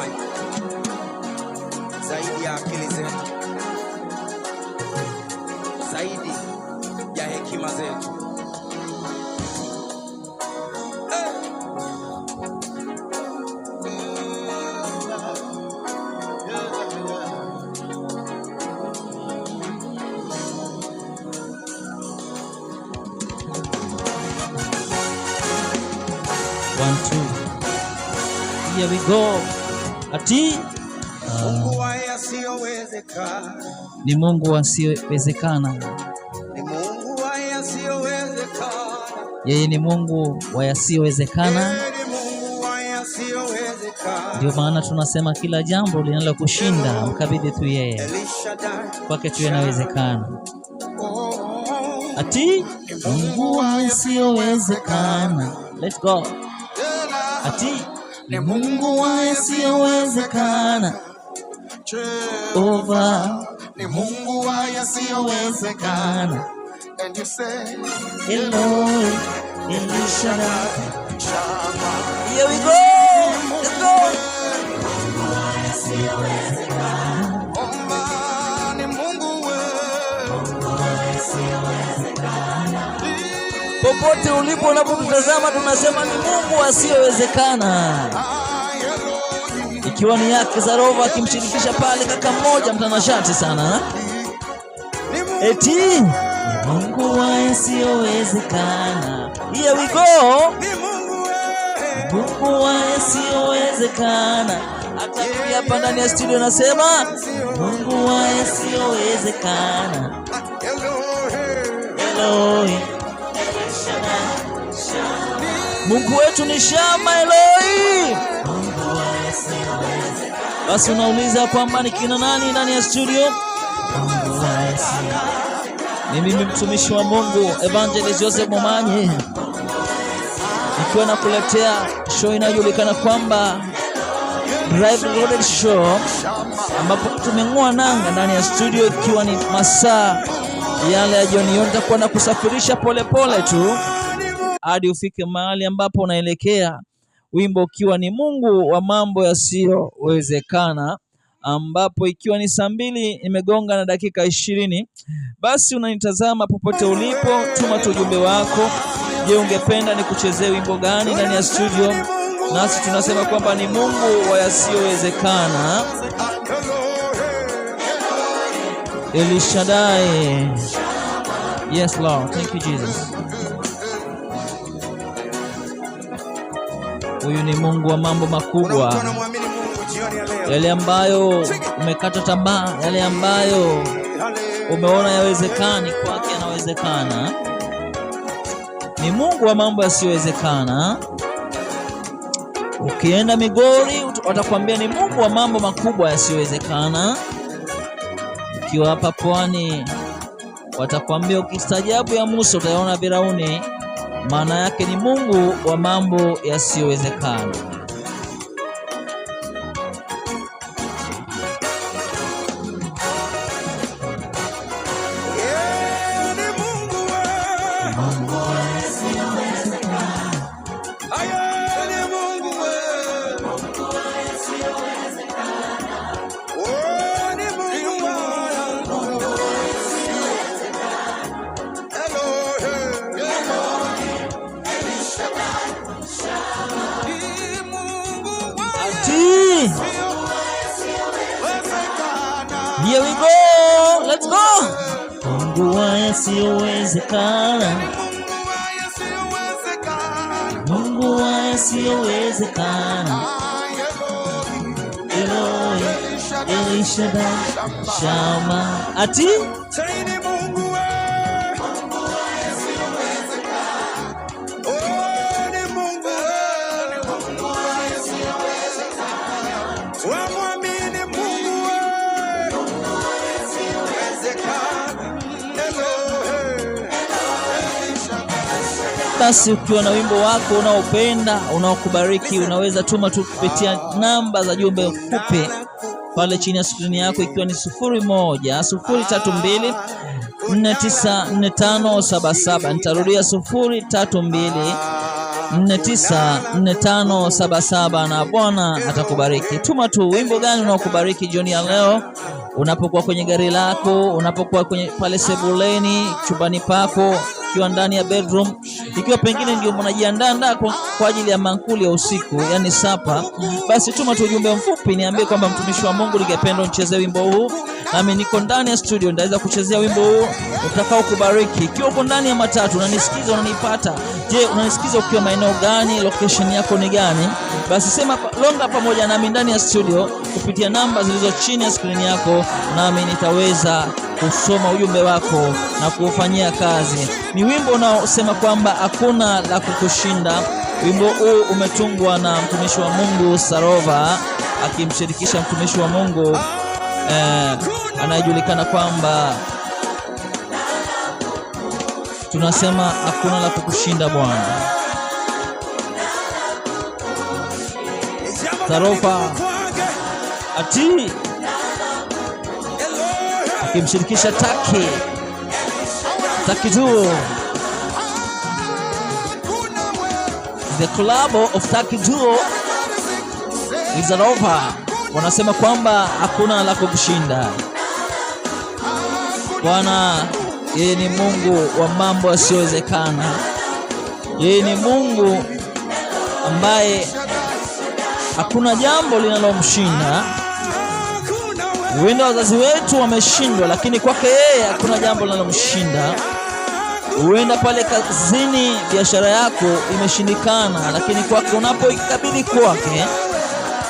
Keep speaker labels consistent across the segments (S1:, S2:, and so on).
S1: kufanya zaidi ya akili zetu, zaidi ya hekima zetu.
S2: One, two. Here we go. Ati
S1: Mungu asiyowezekana.
S2: Ni Mungu asiyowezekana.
S1: Ni Mungu asiyowezekana.
S2: Yeye ni Mungu wa yasiyowezekana. Ndio maana tunasema kila jambo linalo kushinda mkabidhi tu yeye. Kwake tu yanawezekana. Ati Mungu asiyowezekana. Let's go. Ati ni Mungu asiyowezekana. Over.
S1: Ni Mungu asiyowezekana. And you say
S2: Eloi, El Shaddai. Here we go. Let's go. Popote ulipo unapotazama tunasema ni Mungu asiyowezekana. Ikiwa ni yake za Roho akimshirikisha pale kaka mmoja mtanashati sana. Eti Mungu asiyowezekana. Here we go. Mungu asiyowezekana. Hata hapa ndani ya studio nasema Mungu asiyowezekana. Eloi. Mungu wetu ni Shama Eloi. Basi unauliza kwamba ni kina nani ndani ya studio? Ni mimi mtumishi wa Mungu Evangelist Joseph Momanyi, nikiwa nakuletea show inayojulikana kwamba Drive Loaded Show, ambapo tumeng'oa nanga ndani ya studio ikiwa ni masaa yale ya jioni. Nitakuwa na kusafirisha polepole tu hadi ufike mahali ambapo unaelekea, wimbo ukiwa ni Mungu wa mambo yasiyowezekana, ambapo ikiwa ni saa 2 imegonga na dakika 20. Basi unanitazama popote ulipo, tuma ujumbe wako. Je, ungependa nikuchezee wimbo gani ndani ya studio? Nasi tunasema kwamba ni Mungu wa yasiyowezekana. El Shaddai. Yes Lord, thank you Jesus. Huyu ni Mungu wa mambo makubwa. Yale ambayo umekata tamaa, yale ambayo umeona yawezekani, kwake yanawezekana. Ni Mungu wa mambo yasiyowezekana. Ukienda Migori watakwambia ni Mungu wa mambo makubwa yasiyowezekana. Ukiwa hapa Pwani watakwambia ukistaajabu ya Musa utaona Firauni. Maana yake ni Mungu wa mambo yasiyowezekana. Here we go. Let's go. Mungu wa yasiyowezekana. Mungu wa yasiyowezekana. Eloi, El Shaddai, Shama. Ati basi ukiwa na wimbo wako unaopenda, unaokubariki, unaweza tuma tu kupitia namba za jumbe mfupi pale chini ya skrini yako, ikiwa ni 01 032 494577. Nitarudia 032 494577 na Bwana atakubariki. Tuma tu wimbo gani unaokubariki jioni ya leo, unapokuwa kwenye gari lako, unapokuwa kwenye pale sebuleni, chumbani pako, ikiwa ndani ya bedroom, ikiwa pengine ndio mnajiandaa kwa ajili ya mankuli ya usiku, yani sapa. Basi tuma tu ujumbe mfupi, niambie kwamba mtumishi wa Mungu, ningependa nichezee wimbo huu, nami niko ndani ya studio, ndaweza kuchezea wimbo huu utakao kubariki. Ikiwa uko ndani ya matatu unanisikiza, unanipata, je, unanisikiza ukiwa maeneo gani? Location yako ni gani? Basi sema longa pamoja nami ndani ya studio kupitia namba zilizo chini ya screen yako, nami nitaweza kusoma ujumbe wako na kuufanyia kazi. Ni wimbo unaosema kwamba hakuna la kukushinda. Wimbo huu umetungwa na mtumishi wa Mungu Sarova akimshirikisha mtumishi wa Mungu anayejulikana kwamba tunasema hakuna la kukushinda Bwana. Sarova ati akimshirikisha Taki Duo, the collab of Taki Duo is Sarova. Wanasema kwamba hakuna la kukushinda. Bwana yeye ni Mungu wa mambo yasiyowezekana. Yeye ni Mungu ambaye hakuna jambo linalomshinda. Huenda wazazi wetu wameshindwa, lakini kwake yeye hakuna jambo linalomshinda. Huenda pale kazini biashara yako imeshindikana, lakini kwake unapoikabidhi kwake,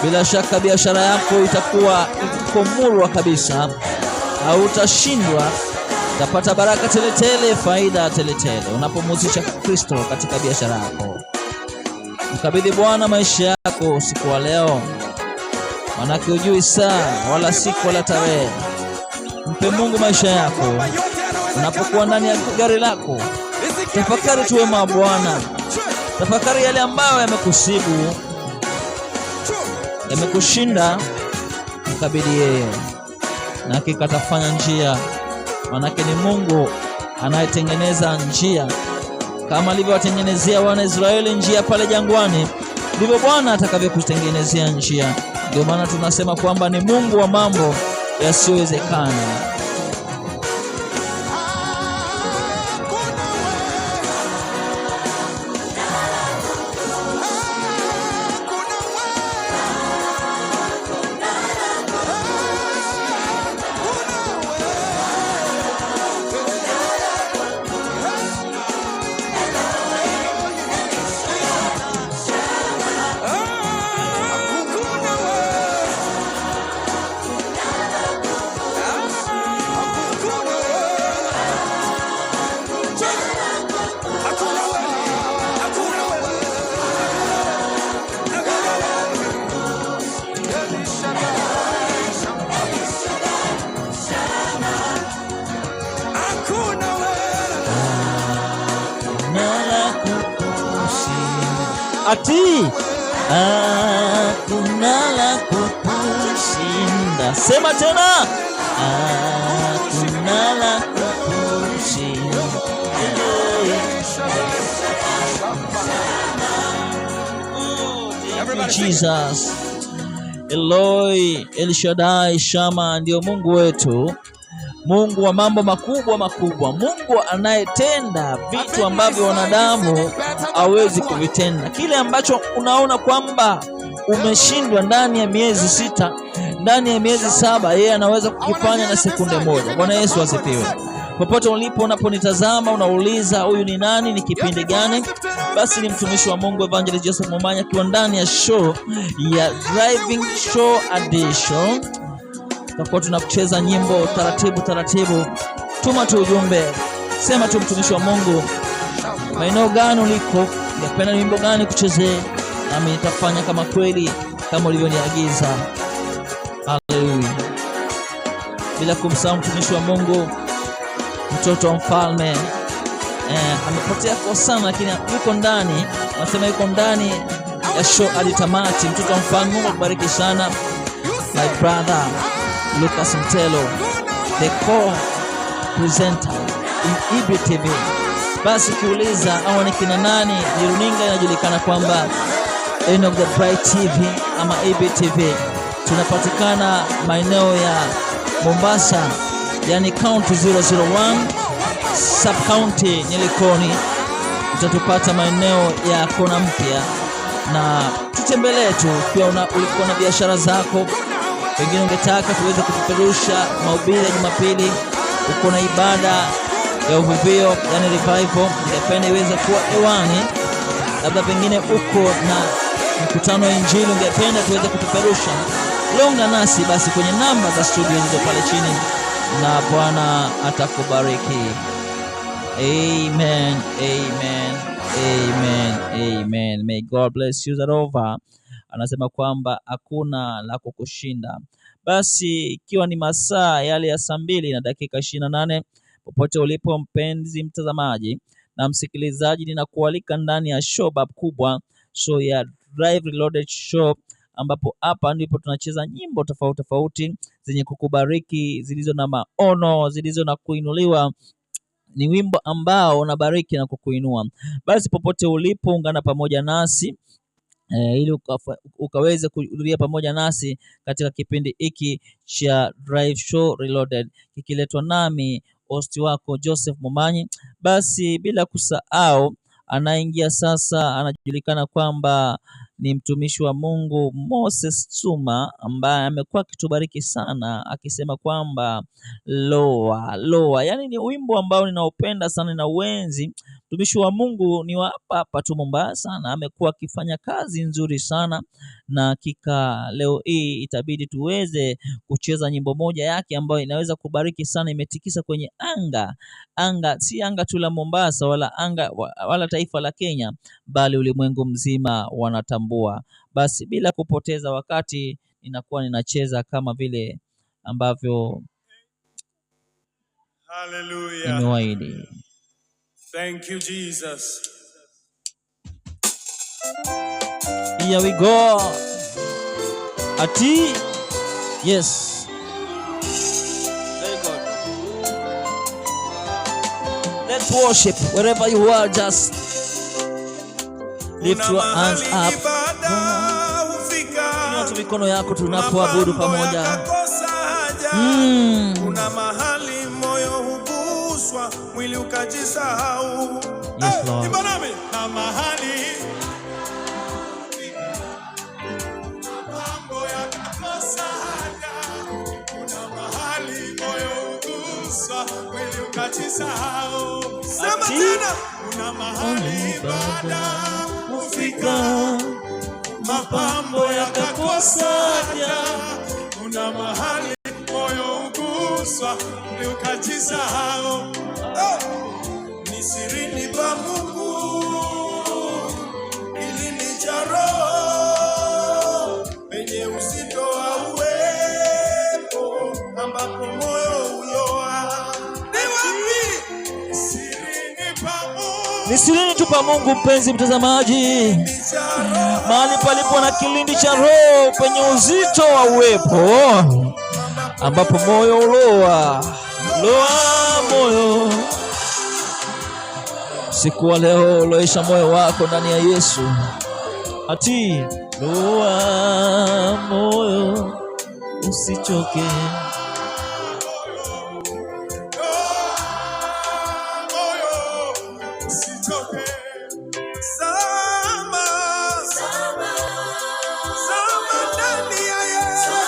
S2: bila shaka biashara yako itakuwa ikomurwa kabisa. Hautashindwa, utapata baraka teletele, faida teletele unapomhusisha Kristo katika biashara yako. Mkabidhi Bwana maisha yako usiku wa leo, manake hujui saa wala siku wala tarehe. Mpe Mungu maisha yako. Unapokuwa ndani ya gari lako, tafakari tu wema wa Bwana. Tafakari yale ambayo yamekusibu, yamekushinda. Mkabidhi yeye, na hakika atafanya njia, manake ni Mungu anayetengeneza njia. Kama alivyowatengenezea wana Israeli njia pale jangwani, ndivyo Bwana atakavyokutengenezea njia. Ndio maana tunasema kwamba ni Mungu wa mambo yasiyowezekana. Ati hakuna la kukushinda. Sema tena, hakuna la kukushinda. Jesus, Eloi, El Shaddai, Shama, ndio Mungu wetu, Mungu wa mambo makubwa makubwa, Mungu anayetenda vitu ambavyo wanadamu hawezi kuvitenda. Kile ambacho unaona kwamba umeshindwa ndani ya miezi 6, ndani ya miezi 7, yeye anaweza kukifanya na sekunde moja. Bwana Yesu asifiwe. Popote ulipo unaponitazama, unauliza huyu ni nani, ni kipindi gani? Basi ni mtumishi wa Mungu Evangelist Joseph Momanya akiwa ndani ya show ya Driving Show Edition. Tutakuwa tunakucheza nyimbo taratibu taratibu. Tuma tu ujumbe, sema tu mtumishi wa Mungu, maeneo gani uliko, unapenda wimbo gani kuchezea, nami nitafanya kama kweli kama ulivyoniagiza. Haleluya. Bila kumsahau mtumishi wa Mungu, mtoto wa mfalme, amepotea kwa sana, lakini yuko ndani, anasema yuko ndani ya show hadi tamati. Mtoto wa mfalme, Mungu akubariki sana. My brother Lucas Mtelo, the co-presenter in EBTV. Basi kiuliza au ni kina nani, ni runinga inajulikana kwamba Enoch the Bright TV ama ABTV. Tunapatikana maeneo ya Mombasa, yani county 001, sub county Nyilikoni. Utatupata maeneo ya Kona Mpya, na tutembelee tu. Pia ulikuwa na biashara zako, pengine ungetaka tuweze kupeperusha mahubiri ya Jumapili, uko na ibada ya uvuvio yani revival, ungependa iweze kuwa hewani, labda pengine uko na mkutano wa Injili ungependa tuweze kupeperusha, longa nasi basi kwenye namba za studio hizo pale chini, na Bwana atakubariki. Amen, amen, amen, amen. May God bless you Zarova. Anasema kwamba hakuna la kukushinda. Basi ikiwa ni masaa yale ya 2:28, popote ulipo mpenzi mtazamaji na msikilizaji, ninakualika ndani ya show kubwa, show ya Drive Reloaded Show, ambapo hapa ndipo tunacheza nyimbo tofauti tofauti zenye kukubariki, zilizo na maono, zilizo na kuinuliwa. Ni wimbo ambao unabariki na kukuinua. Basi popote ulipo ungana pamoja nasi ili ukaweze kuhudhuria pamoja nasi katika kipindi hiki cha Drive Show Reloaded, kikiletwa nami host wako Joseph Momanyi. Basi bila kusahau, anaingia sasa, anajulikana kwamba ni mtumishi wa Mungu Moses Tsuma, ambaye amekuwa akitubariki sana akisema kwamba loa. Yani ni wimbo ambao ninaupenda sana na uenzi. Mtumishi wa Mungu ni wa hapa tu Mombasa, na amekuwa akifanya kazi nzuri sana, na leo hii itabidi tuweze kucheza nyimbo moja yake ambayo inaweza kubariki sana. Imetikisa kwenye anga, si anga tu la Mombasa wala taifa la Kenya, bali ulimwengu mzima wanatambua. Basi bila kupoteza wakati, ninakuwa ninacheza kama vile ambavyo nimewaahidi.
S1: Thank you, Jesus.
S2: Here we go. Ati. Yes. Very good. Let's worship wherever you are. Just lift your hands up. Inua mikono yako tunapoabudu pamoja.
S1: Kuna mahali moyo huguswa, mwili ukajisahau.
S2: Yes, Lord.
S1: Imba nami. Na mahali mambo yakakosa haja. Kuna mahali moyo huguswa, mwili ukajisahau. Sema tena. Kuna mahali ibada hufika, mapambo yakakosa haja. Kuna mahali moyo huguswa, mwili ukajisahau. Ni sirini pa Mungu, ili ni roho penye uzito wa uwepo, ambapo moyo uloa. Ni wapi?
S2: Ni sirini tu pa Mungu, mpenzi mtazamaji, mahali palipo na kilindi cha roho penye uzito wa uwepo, ambapo moyo uloa moyo. Siku wa leo loesha moyo wako ndani ya Yesu. Ati loa moyo, usichoke.
S1: Zama ndani ya Yesu.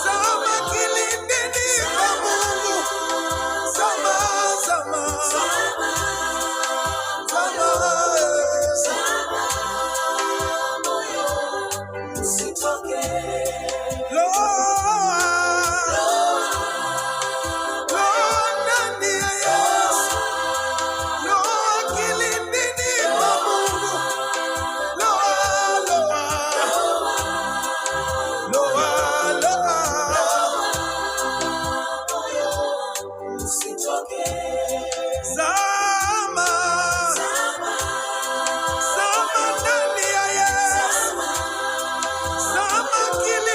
S1: Zama kilindini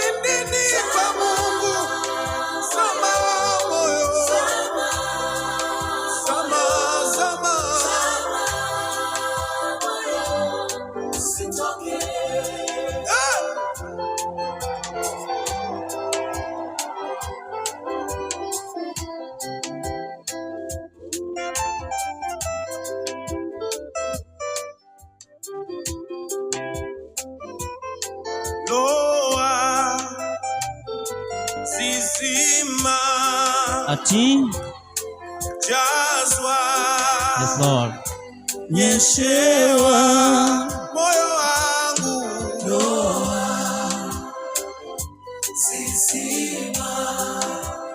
S1: loa zizima
S2: ati
S1: jazwa.
S2: Yes Lord.
S1: Nyeshewa moyo wangu loa zizima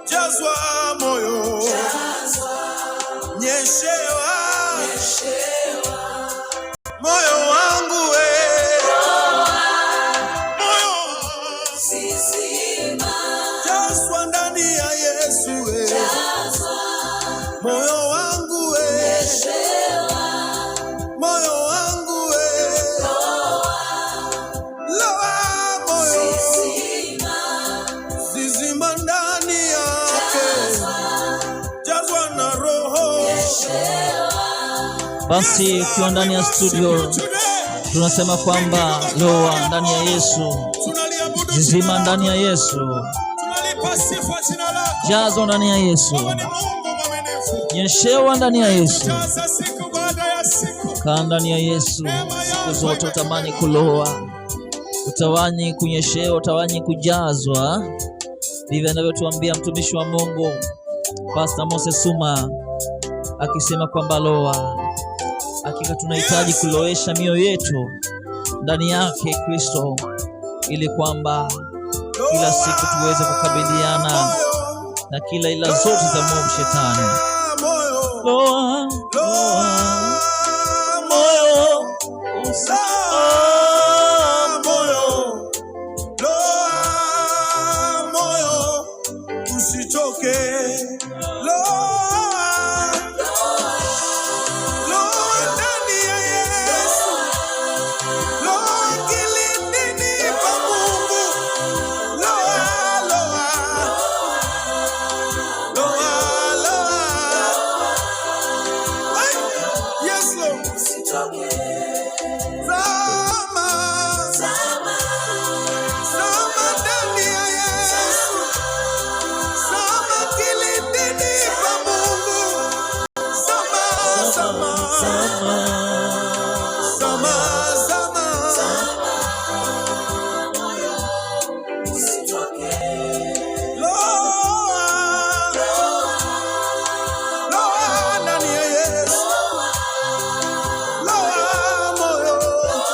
S1: jazwa moyo nyeshewa moyo wangu moyo zizima jazwa ndani ya Yesu moyo wangu moyo wangu loa moyo zizima ndani yake jazwa na Roho.
S2: Basi ukiwa ndani ya studio tunasema kwamba loa ndani ya Yesu, zizima ndani ya Yesu, jazo ndani ya Yesu, nyeshewa ndani ya Yesu, kaa ndani ya Yesu. Siku zote utamani kuloa, utawanyi kunyeshewa, utawanyi kujazwa. Ndivyo anavyotuambia mtumishi wa Mungu Pastor Moses Suma, akisema kwamba loa, hakika tunahitaji kuloesha mioyo yetu ndani yake Kristo, ili kwamba kila siku tuweze kukabiliana na kila ila zote za mwovu shetani. Loa, loa, moyo
S1: usichoke.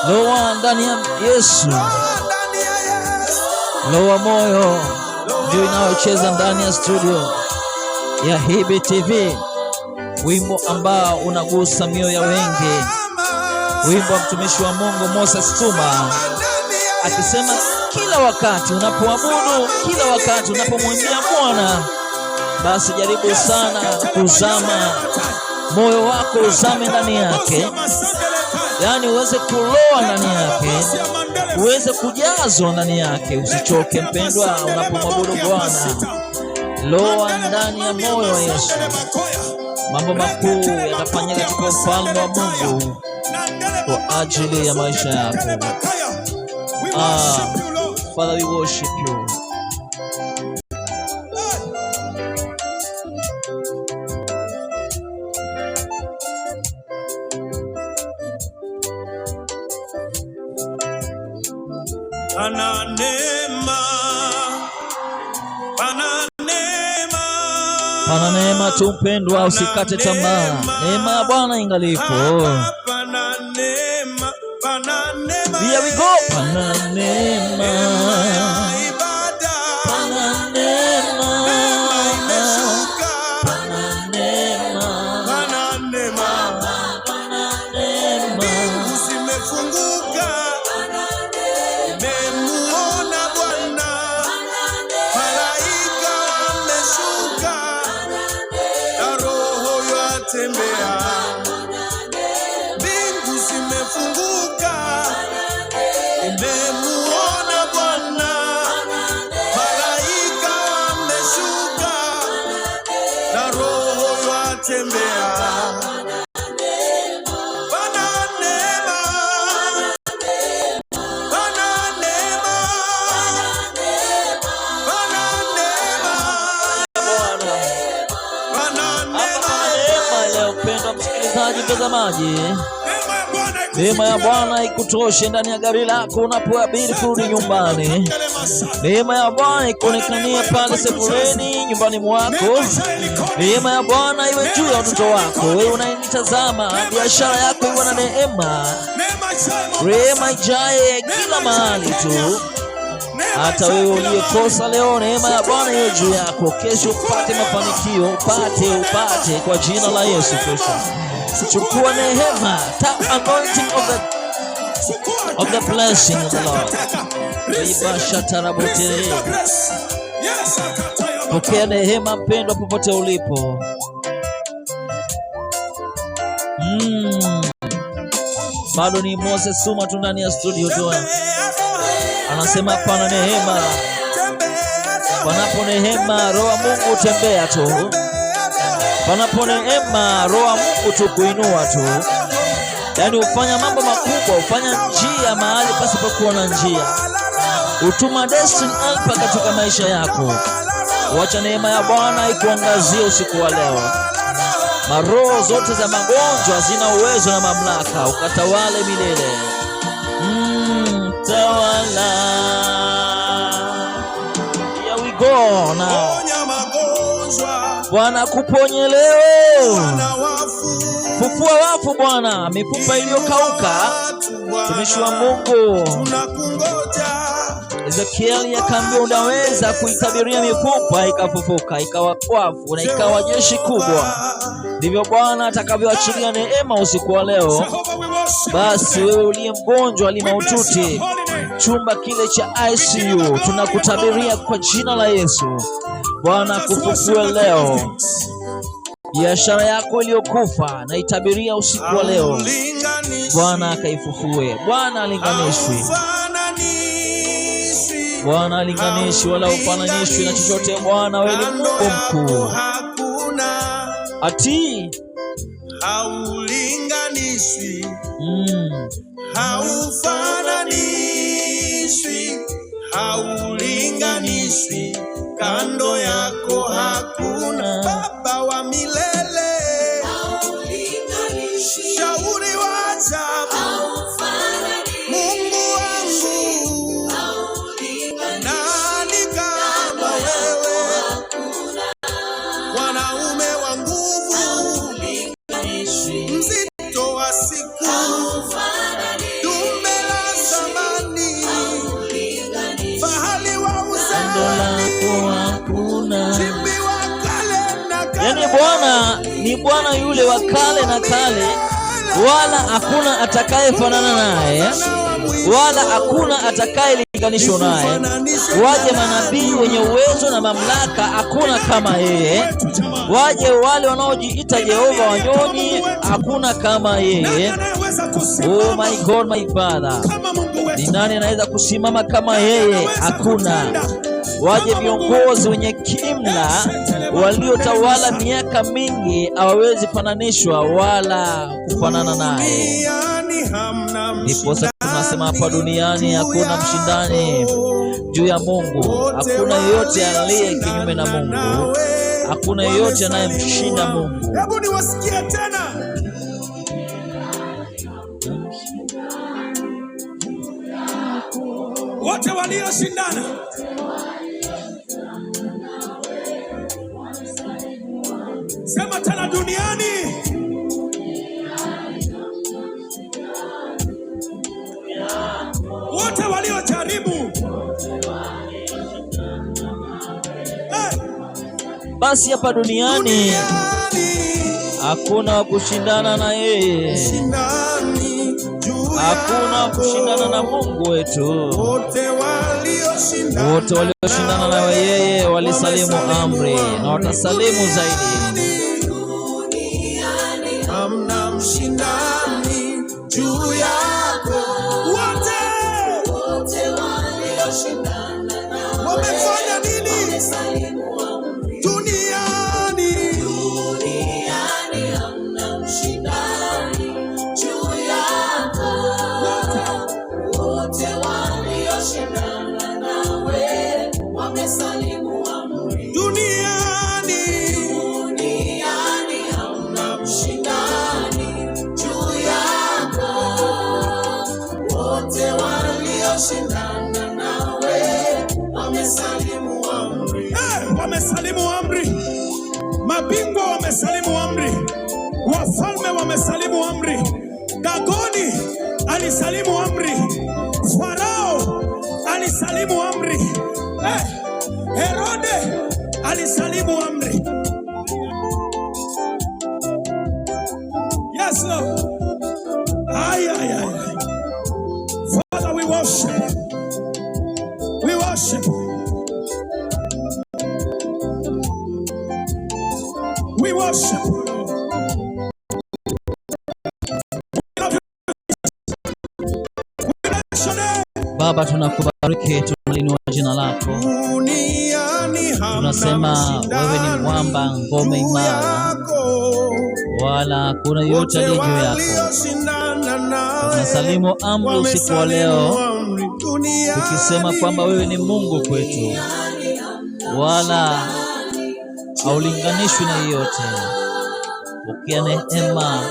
S2: loa ndani ya Yesu, loa moyo ndio inayocheza ndani ya studio ya Hibi TV, wimbo ambao unagusa mioyo ya wengi, wimbo wa mtumishi wa Mungu Moses Suma, akisema kila wakati unapoabudu, kila wakati unapomwimbia Bwana, basi jaribu sana kuzama, moyo wako uzame ndani yake, yani uweze kuloa ndani yake, uweze kujazwa ndani yake. Usichoke mpendwa, unapomwabudu Bwana, loa ndani ya moyo wa Yesu. Mambo makuu yatafanyika katika ufalme wa Mungu kwa ajili ya maisha yako. Father, we worship you.
S1: Pana neema, pana neema,
S2: pana neema tu mpendwa, usikate tamaa. Neema ya Bwana ingalipo.
S1: Pana neema, pana neema.
S2: Here we go. Pana neema, pana neema, pana neema,
S1: pana neema,
S2: pana neema.
S1: mbingu zimefunguka, nimemuona Bwana, malaika wameshuka, na Roho yatembea. Mbingu zimefunguka, nimemuona Bwana, malaika wameshuka, na Roho yatembea. Pana neema, pana neema, pana neema, pana neema.
S2: Neema leo mpendwa msikilizaji, mtazamaji,
S1: Neema ya Bwana
S2: Neema ya Bwana ikutoshe ndani ya gari lako unapoabiri kurudi nyumbani. Neema ya Bwana ikuonekanie pale sebuleni nyumbani mwako. Neema ya Bwana iwe juu ya watoto wako. Wewe unayenitazama, biashara yako iwe na neema. Rehema ijaye kila mahali tu. Hata wewe uliyekosa leo, neema ya Bwana iwe juu yako. Kesho upate mafanikio, upate kwa jina la Yesu Kristo. Chukua neema, tap anointing of the blessing of the Lord. Pokea neema mpendwa, popote ulipo. Bado ni Moses Suma tu ndani ya studio tu. Anasema pana neema. Panapo neema, Roho wa Mungu utembea tu. Panapo neema, Roho wa Mungu tu kuinua tu. Yaani ufanya mambo makubwa, ufanya njia mahali pasipokuwa na njia. Utuma destiny helper katika maisha yako. Wacha neema ya Bwana ikuangazie usiku wa leo. Maroho zote za magonjwa zina uwezo na mamlaka, ukatawale milele. Tawala. Here we go now. Bwana kuponye leo. Fufua wafu Bwana, mifupa iliyokauka. Tumishi wa Mungu Ezekiel akaambiwa unaweza kuitabiria mifupa ikafufuka, ikawa wafu na ikawa jeshi kubwa. Ndivyo Bwana atakavyoachilia neema usiku wa leo. Basi wewe uliye mgonjwa mahututi, chumba kile cha ICU, tunakutabiria kwa jina la Yesu, Bwana kufufue leo. Biashara yako iliyokufa na itabiria usiku wa leo, Bwana akaifufue. Bwana alinganishwi, Bwana alinganishwi wala ufananishwi na chochote. Bwana wewe ni Mungu mkuu. Ati
S1: haulinganishwi, haufananishwi, haulinganishwi, kando yako hakuna. Baba wa milele, shauri wa ajabu, Mungu wangu, nani kama wewe, mwanaume wa nguvu, mzito wa siku, dume la zamani, fahali wa uzani, chimbi wa kale na kale.
S2: Yani Bwana ni Bwana yule wa kale na kale, wala hakuna atakayefanana naye, wala hakuna atakayelinganishwa naye. Waje manabii wenye uwezo na mamlaka, hakuna kama yeye. Waje wale wanaojiita Jehova wanyonyi, hakuna kama yeye. Oh my God, my Father, ni nani anaweza kusimama kama yeye? Hakuna. Waje viongozi wenye kimla waliotawala miaka mingi, hawawezi fananishwa wala kufanana naye. Ndiposa tunasema hapa duniani hakuna mshindani juu ya Mungu. Hakuna yeyote aliye kinyume na Mungu. Hakuna yeyote anayemshinda Mungu.
S1: Hebu niwasikie tena. Wote walioshindana, sema tena, duniani wote waliojaribu.
S2: Basi hapa duniani hakuna wa kushindana na yeye, hakuna kushindana na Mungu wetu.
S1: Wote
S2: walioshindana na yeye walisalimu amri na watasalimu zaidi.
S1: Hamna mshindani juu yako. Wote walioshindana na wamefanya nini? Duniani hamna mshindani juu yako. Wote walioshindana nawe wamesalimu amri. Duniani hamna mshindani juu yako. wamesalimu amri, mabingwa wamesalimu amri, wafalme wamesalimu amri. Dagoni alisalimu amri, Farao alisalimu amri, Herode alisalimu amri. Yes, Lord. Father, we worship. We worship. We worship.
S2: Baba, tunakubariki, tunalinua jina lako. Tunasema wewe ni mwamba, ngome imara, wala hakuna yote aliye juu yako. Tunasalimu amri usiku wa leo, tukisema kwamba wewe ni Mungu kwetu, wala haulinganishwi na yote. Pokea neema,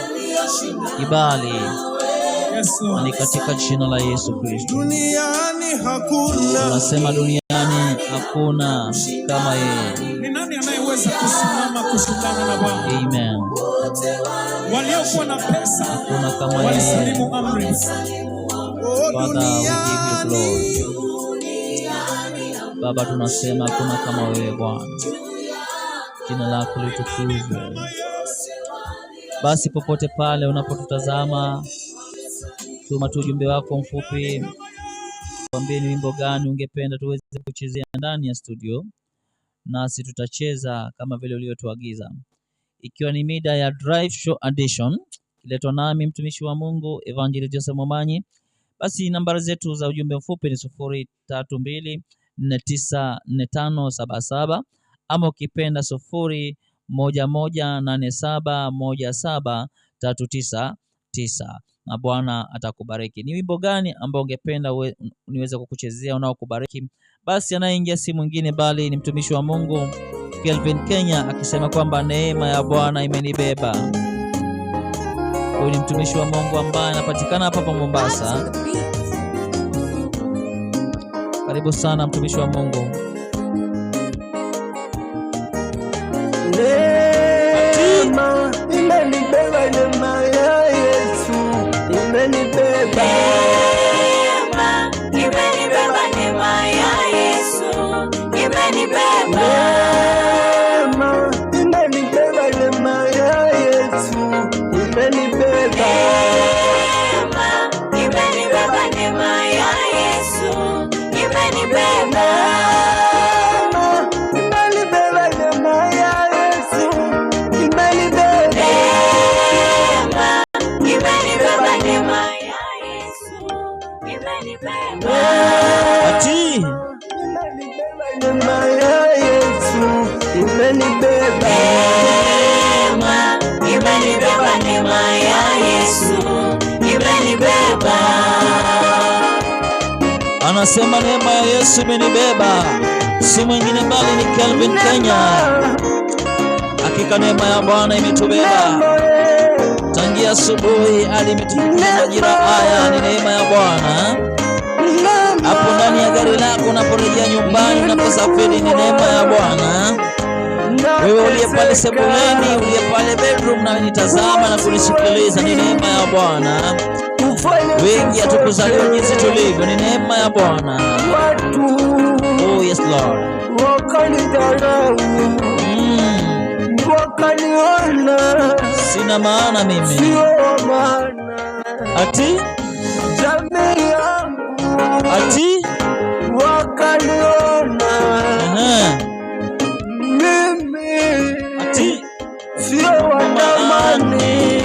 S2: kibali, ni katika jina la Yesu Kristo. Tunasema duniani hakuna kama yeye.
S1: Ni nani anayeweza kusimama kushindana na Bwana?
S2: Amen.
S1: Waliokuwa na pesa
S2: hakuna kama yeye.
S1: Walisalimu amri.
S2: Father, we give you glory. Baba, tunasema hakuna kama wewe Bwana. Jina lako litukuzwe. Basi popote pale unapotutazama, tuma tu ujumbe wako mfupi, tuambie ni wimbo gani ungependa tuweze kuchezea ndani ya studio, nasi tutacheza kama vile ulivyotuagiza. Ikiwa ni mida ya Drive Show Edition, kiletwa nami mtumishi wa Mungu Evangelist Joseph Momanyi. Basi nambari zetu za ujumbe mfupi ni 0324945577 ama ukipenda 0118717399 na Bwana atakubariki. Ni wimbo gani ambao ungependa niweze kukuchezea unaokubariki? Basi anayeingia si mwingine bali ni mtumishi wa Mungu Kelvin Kenya, akisema kwamba neema ya Bwana imenibeba. Huyu ni mtumishi wa Mungu ambaye anapatikana hapa Mombasa. Karibu sana mtumishi wa Mungu.
S3: Neema imenibeba, neema ya Yesu imenibeba.
S4: Neema imenibeba, neema ya Yesu imenibeba.
S3: Neema imenibeba, neema ya Yesu imenibeba.
S4: Neema imenibeba, neema ya Yesu imenibeba.
S2: Anasema neema ya Yesu imenibeba, si mwingine bali ni Kelvin Kenya. Hakika neema ya Bwana imetubeba tangia asubuhi hadi imetufikia majira haya. Ni neema ya Bwana. Hapo ndani ya gari lako unaporejea nyumbani, unaposafiri, ni neema ya Bwana. Wewe uliye pale sebuleni, uliye pale bedroom na unitazama na kunisikiliza, ni neema ya Bwana. Wengi hatukuzaliwa jinsi tulivyo, ni neema ya Bwana. Oh yes Lord.
S3: Wakaniona
S2: sina maana mimi,
S3: sio maana
S2: ati
S3: jamii yangu,
S2: ati
S3: wakaniona mimi,
S2: ati
S3: sio wadamani,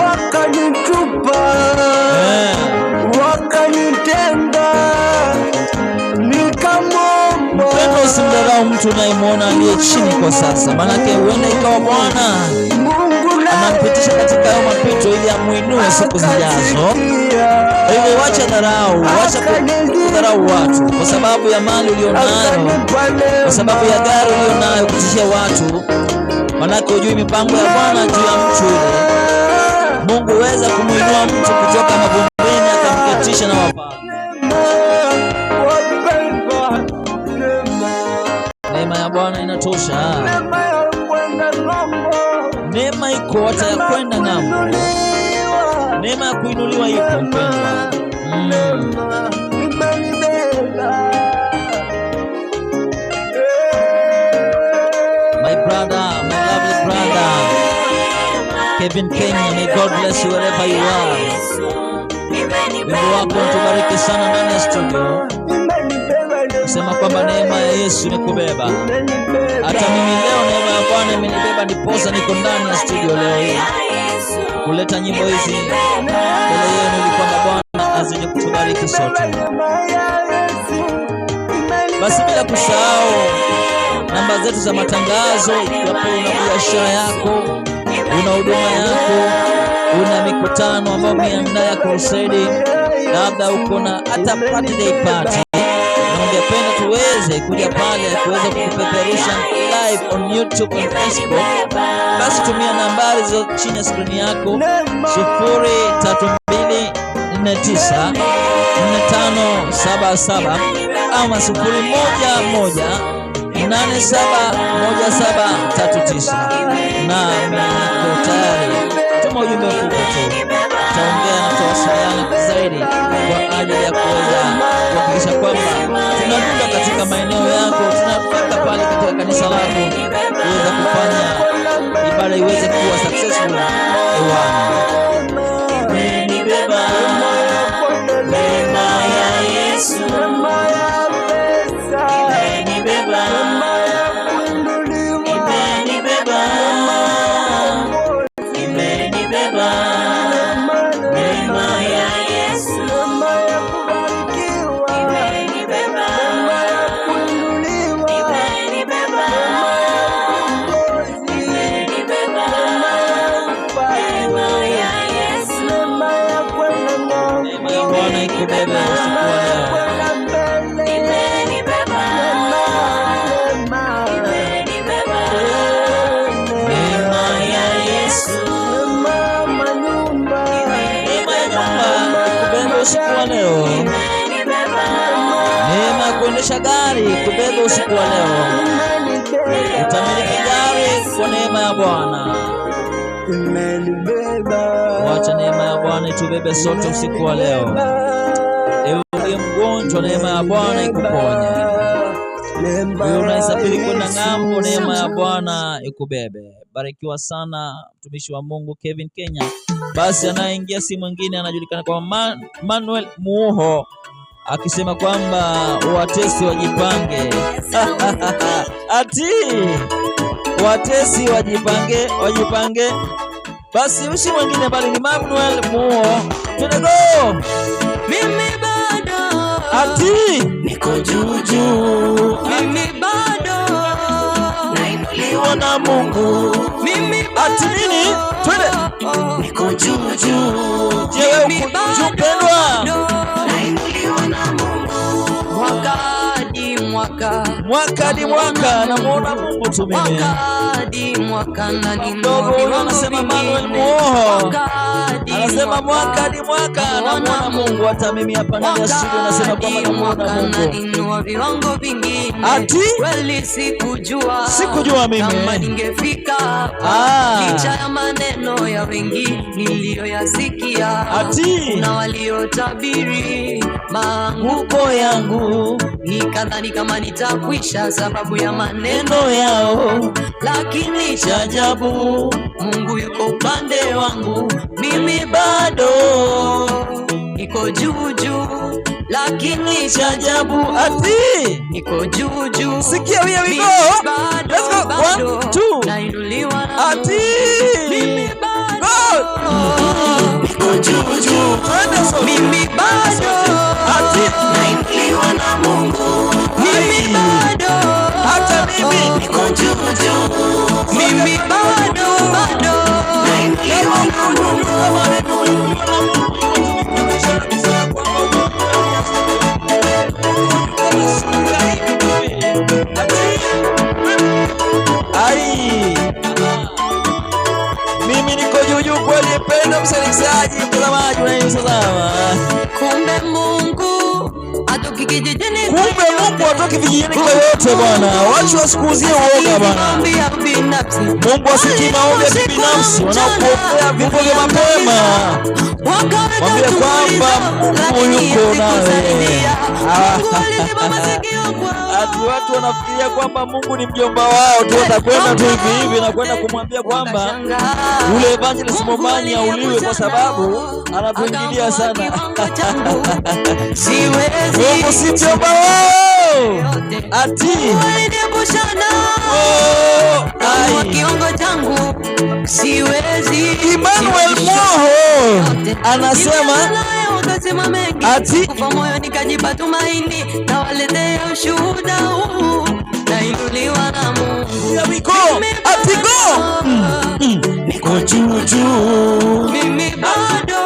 S3: wakanitupa, wakanitenga, nikamwomba.
S2: Usimdharau mtu unayemwona aliye chini kwa sasa, manake huenda ikawa Bwana anampitisha katika hayo mapito ili amuinue siku zijazo. Hivyo wacha dharau, wacha kudharau watu kwa sababu ya mali ulionayo, kwa sababu ya gari ulionayo, kutishia watu, manake hujui mipango ya Bwana juu ya mtu yule. Mungu huweza kumuinua mtu kutoka mavumbini akamketisha na wafalme. Neema ya ya Bwana inatosha. Neema iko hata ya kwenda ng'ambo. Neema ya kuinuliwa ipo mpendwa. My brother, my lovely brother Kevin Kenya, may God bless you wherever you are. Wimbo wako tubariki sana ndani ya studio. Sema kwamba neema ya Yesu imekubeba. Hata mimi leo neema ya Bwana imenibeba, ndiposa niko ndani ya studio leo hii kuleta nyimbo hizi mbele yenu, ili kwamba Bwana azidi kutubariki sote. Basi bila kusahau namba zetu za matangazo, ikiwapo una biashara yako, una huduma yako, una mikutano ambayo umeandaa ya crusade, labda uko na hata birthday party na ungependa tuweze kuja pale kuweza kukupeperusha live on YouTube and Facebook, basi tumia nambari hizo chini ya screen yako 0324945577 ama 011871739. Nami niko tayari. Tuma ujumbe mfupi tu, tutaongea na tutawasiliana zaidi kwa ajili ya kuweza kuhakikisha kwamba tunadunda katika maeneo yako, tunafika pale katika kanisa lako kuweza kufanya ibada iweze kuwa successful hewani.
S4: Umenibeba neema ya Yesu, umenibeba, umenibeba, umenibeba neema ya Yesu, umenibeba, umenibeba, umenibeba neema ya Yesu.
S2: Neema ya Bwana ikubebe usiku wa leo. Usiku wa leo. Neema ya kuendesha gari kubeba usiku wa leo. Utamiliki gari kwa neema ya Bwana. Wacha neema ya Bwana itubebe sote usiku wa leo. Ewe uliye mgonjwa, neema ya Bwana ikuponye. Wewe unasafiri kwenda ng'ambo, neema ya Bwana ikubebe. Barikiwa sana mtumishi wa Mungu Kevin Kenya. Basi anayeingia si mwingine, anajulikana kama Manuel Muho, akisema kwamba watesi wajipange. Ati watesi wajipange. Basi usi mwingine bali ni Manuel Muho. Tunego
S4: Mimi bado
S2: ati
S4: niko juu, mimi bado nainuliwa na Mungu, mimi
S2: ati nini? Twende
S4: niko juu,
S2: je, wewe uko juu pendwa?
S4: nainuliwa na Mungu, mwaka hadi mwaka
S2: namuona Mungu tu mimi.
S4: Mwaka hadi mwaka na
S2: ndogo anasema Manuel Muho, anasema mwaka hadi mwaka namuona Mungu. Hata mimi hapa ndani ya studio nasema kwamba namuona Mungu.
S4: Viwango vingine
S2: ati
S4: kweli sikujua
S2: mimi
S4: kama ningefika hapa, licha ya maneno ya wengi niliyoyasikia.
S2: Ati
S4: kuna waliotabiri
S2: maanguko yangu,
S4: nikadhani kama nitakwisha sababu ya maneno
S2: yao,
S4: lakini
S2: cha ajabu
S4: Mungu yuko upande wangu, mimi
S2: bado
S4: niko juu, lakini
S2: cha ajabu ati
S4: niko juu.
S2: Sikia we go. Let's go. 1 2
S4: nainuliwa na
S2: ati
S4: mimi bado
S2: niko juu.
S4: Mimi bado
S2: ati
S4: nainuliwa na Mungu, mimi bado
S2: hata mimi
S4: niko juu. Mimi bado nainuliwa na Mungu.
S2: Mimi niko juu kweli, penda msikilizaji, mtazamaji unayetazama.
S4: Kumbe Mungu
S2: Kumbe Mungu hatoki vijijini kwa yote Bwana. Watu wasikuuzie uoga Bwana. Mungu asikii maombi ya binafsi, wanakuombea vifo vya mapema. Mwambie kwamba Mungu yuko nawe. Ati watu wanafikiria kwamba Mungu ni mjomba wao tu, atakwenda tu hivi hivi na kwenda kumwambia kwamba yule Evangelist Momanyi auliwe kwa sababu anatuingilia sana. Mungu si mjomba wao. Ati
S4: kiwango changu siwezi.
S2: Emmanuel Moho anasema ati
S4: kwa moyo nikajipa tumaini, na waletea ushuhuda huu, nainuliwa na Mungu.
S2: Ati go niko juu juu,
S4: mimi bado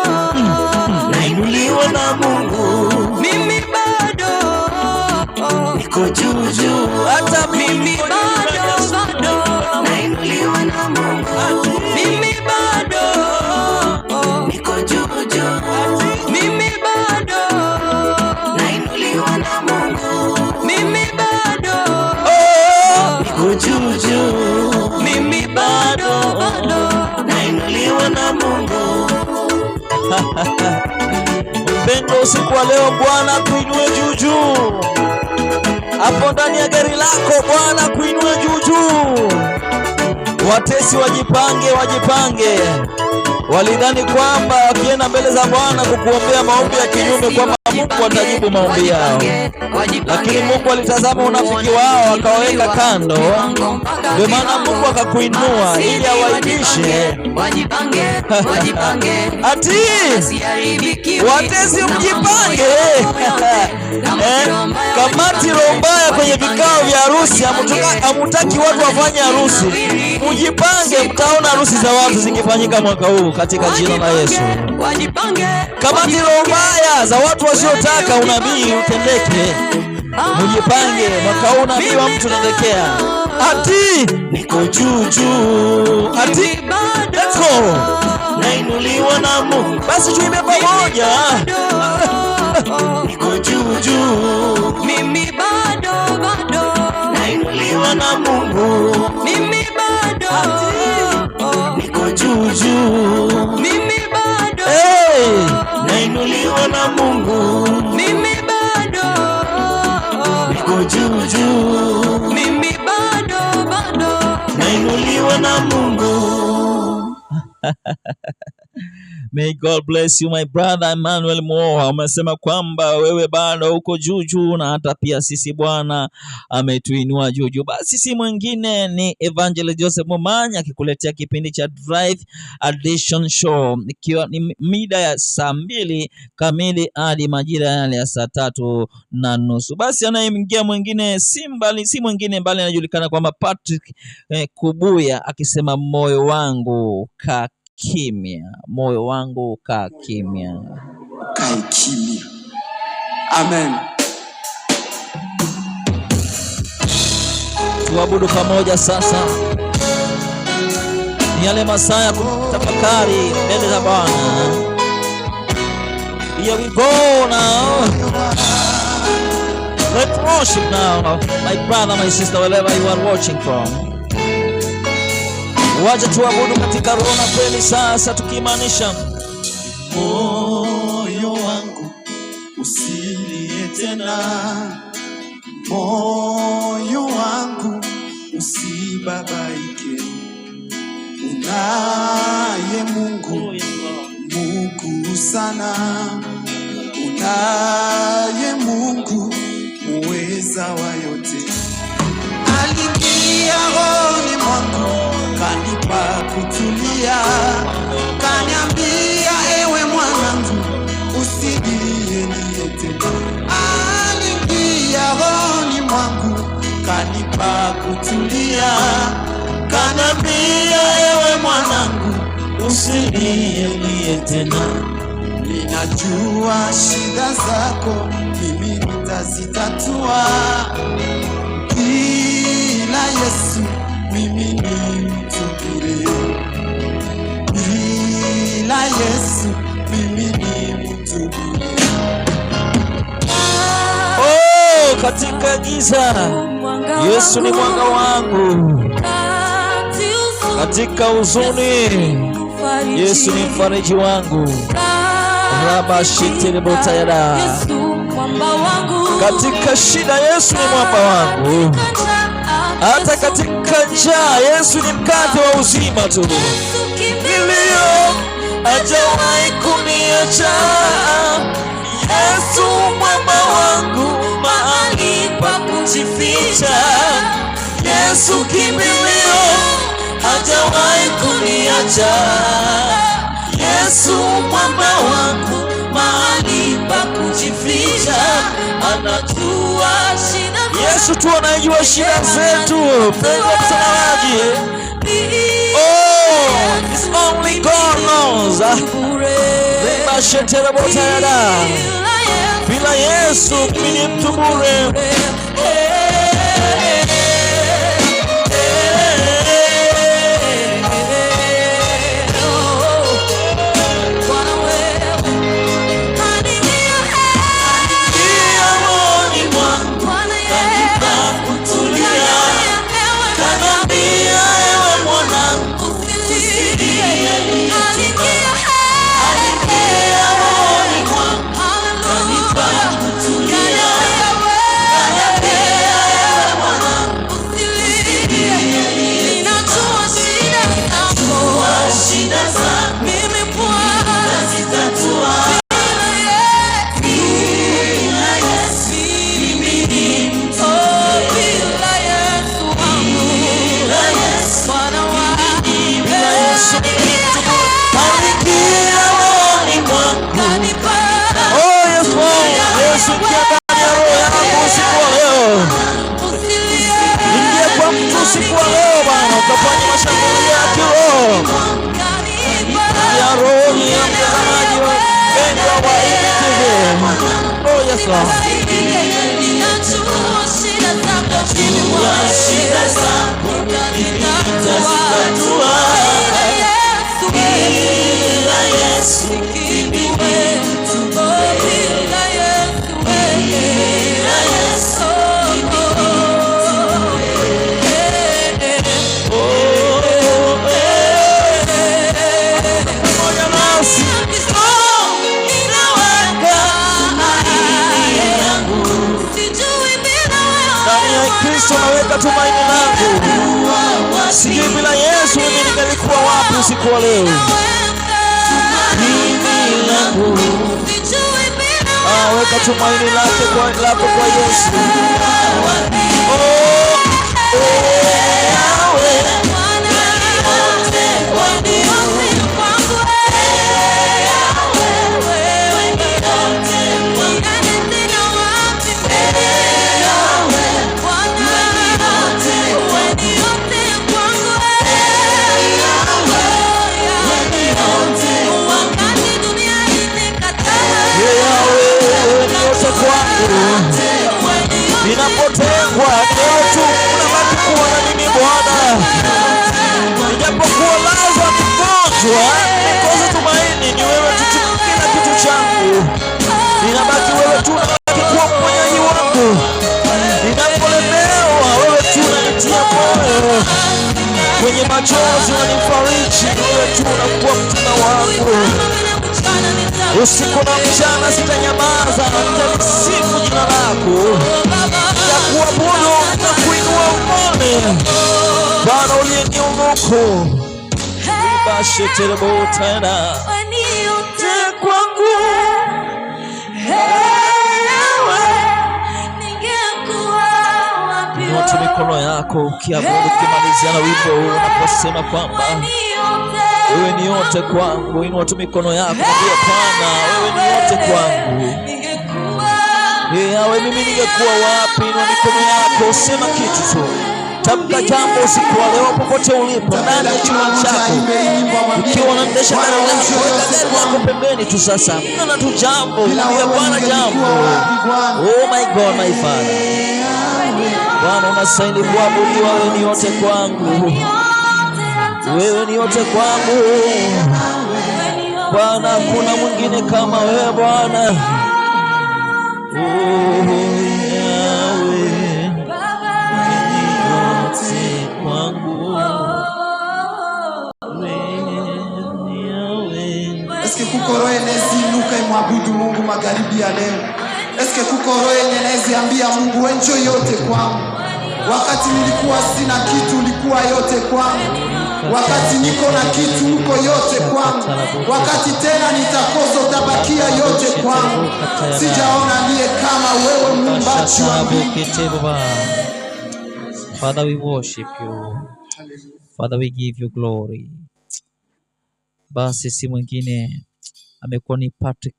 S2: nainuliwa na Mungu.
S4: Mimi bado
S2: niko juu juu, hata
S4: mimi bado nainuliwa na Mungu. Mimi bado
S2: niko juu juu,
S4: mimi bado nainuliwa na Mungu. Mimi bado
S2: niko juu juu,
S4: mimi bado
S2: nainuliwa na Mungu. Mpendo, usiku wa leo Bwana kuinue juu juu. Hapo ndani ya gari lako Bwana kuinue juu juu. Watesi wajipange, wajipange. Walidhani kwamba wakienda mbele za Bwana kukuombea maombi ya kinyume kwamba Mungu atajibu maombi yao, lakini Mungu alitazama unafiki wao akaweka kando. Ndio maana Mungu akakuinua ili awaibishe. Ati watesi mjipange. Kamati roho mbaya kwenye vikao vya harusi, hamutaki watu wafanye harusi. Mjipange, mtaona harusi za watu zikifanyika mwaka huu katika jina la Yesu. Kamati roho mbaya za watu wasiotaka unabii utendeke. Mjipange, mwaka huu unabii wa mtu unatokea. Ati niko juu juu. Ati let's go. Nainuliwa na Mungu. Basi tuimbe pamoja. Niko juu juu.
S4: Mimi bado
S2: nainuliwa na Mungu.
S4: Mimi bado
S2: niko juu juu.
S4: Mimi bado
S2: nainuliwa na Mungu.
S4: Mimi bado
S2: niko juu juu.
S4: Mimi bado
S2: nainuliwa na Mungu. May God bless you my brother Emmanuel Moha. Umesema kwamba wewe bado uko juu juu, na hata pia sisi Bwana ametuinua juu juu. Basi si mwingine ni Evangelist Joseph Momanyi akikuletea kipindi cha Drive Edition Show, ikiwa ni mida ya saa 2 kamili hadi majira yale ya saa 3:30. Basi anayeingia mwingine si mwingine bali anajulikana kwamba Patrick Kubuya akisema moyo wangu ka kimya, moyo wangu kaa kimya,
S3: kae kimya. Amen.
S2: Tuabudu pamoja sasa. Ni yale masaa ya kutafakari mbele za Bwana. Here we go now. Let's worship now, my brother, my sister, wherever you are watching from. Waje tuabudu katika roho na kweli sasa, tukimaanisha
S1: moyo wangu usilie tena, moyo wangu usibabaike. Unaye Mungu, Mungu sana, unaye Mungu muweza wa yote. Aliingia rohoni mwangu, kanipa kutulia, kaniambia ewe mwanangu usilie tena. Aliingia rohoni mwangu, kanipa kutulia, kaniambia ewe mwanangu usilie tena. Ninajua shida zako mimi nitazitatua, bila Yesu mimi ni mtu bure, bila Yesu mimi ni mtu bure.
S2: katika giza, Yesu ni mwanga wangu. Katika huzuni, Yesu ni mfariji wangu. Rabashitelebotayada. Katika shida, Yesu ni mwamba wangu. Hata katika njaa, Yesu ni mkate wa uzima tu. Milio hajawahi kuniacha. Yesu mwamba wangu, mahali pa kujificha. Yesu kimbilio, hajawahi kuniacha. Yesu mwamba wangu, mahali pa kujificha. Anajua shida. Yesu tu anajua shida zetu. Penda mtazamaji. Oh, it's only God knows. Bila Yesu mimi ni mtu bure. Ukafanya mashambulio ya kiroho ya roho ya mtazamaji wapendwa wa ITV. Oh yes Lord. Shida zako nitazitatua. Bila Yesu kimbilio. Kristo naweka tumaini langu. Sijui bila Yesu mimi ningelikuwa wapi usiku wa leo. Weka tumaini lako kwa Yesu. Ninapotengwa leo tu unabaki kuwa na mimi Bwana. Nijapokuwa lazwa ni mgonjwa, nikosa tumaini, ni wewe tu kila kitu changu. Ninabaki wewe tu unabaki kuwa mponyaji wangu. Ninapolemewa wewe tu unanitia moyo. Kwenye machozi unanifariji, wewe tu unakuwa mtima wangu. Usiku na mchana sitanyamaza, nitalisifu jina lako. Nitakuabudu na kuinua ufalme Bwana uliyeniumba. Ibashe terebo tena kwangu. Inua mikono yako ukiabudu, ukimalizia na wimbo unaposema kwamba wewe ni yote kwangu. Inua mikono yako, mwambie Bwana wewe ni yote kwangu. Wewe mimi ningekuwa wapi? Inua mikono yako, sema kitu tu. Tamka jambo usiku wa leo popote ulipo, ndani ya chumba chako. Ukiwa unaendesha gari lako pembeni tu sasa. Nana tu jambo, mwambie Bwana jambo. Oh my God, my Father. Bwana unastahili kuabudiwa, wewe ni yote kwangu. Wewe ni yote kwangu. Bwana hakuna mwingine kama wewe Bwana. Oh,
S3: asubuhi ya leo? Eske kuko roho yenye naziambia Mungu wenjo yote kwangu? Wakati nilikuwa sina kitu ulikuwa yote kwangu. Wakati niko na kitu uko yote kwangu. Wakati tena nitakosa utabakia yote kwangu. Sijaona niye kama wewe muumbaji wa mbingu.
S2: Father, we worship you. Father, we give you glory. Basi si mwingine amekuwa ni Patrick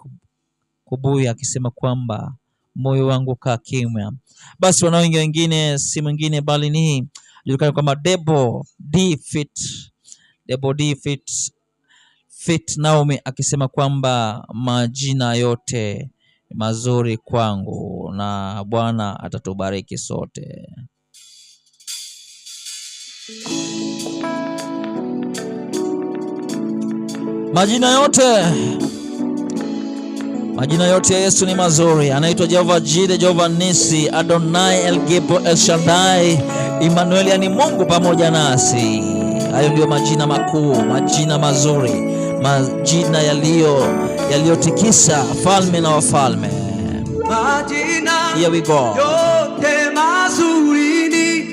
S2: Kubuya akisema kwamba moyo wangu kaa kimya. Basi wanaoingia wengine si mwingine bali ni julikana kama Debo D Fit Naomi akisema kwamba majina yote mazuri kwangu na Bwana atatubariki sote. Majina yote ya Yesu ni mazuri. Anaitwa Jehova Jire, Jehova Nisi, Adonai, El Gibor, El Shaddai, Emmanuel, yani Mungu pamoja nasi. Hayo ndio majina makuu, majina mazuri, majina yaliyotikisa falme na wafalme.
S4: Majina
S2: Here we go.
S4: yote mazuri ni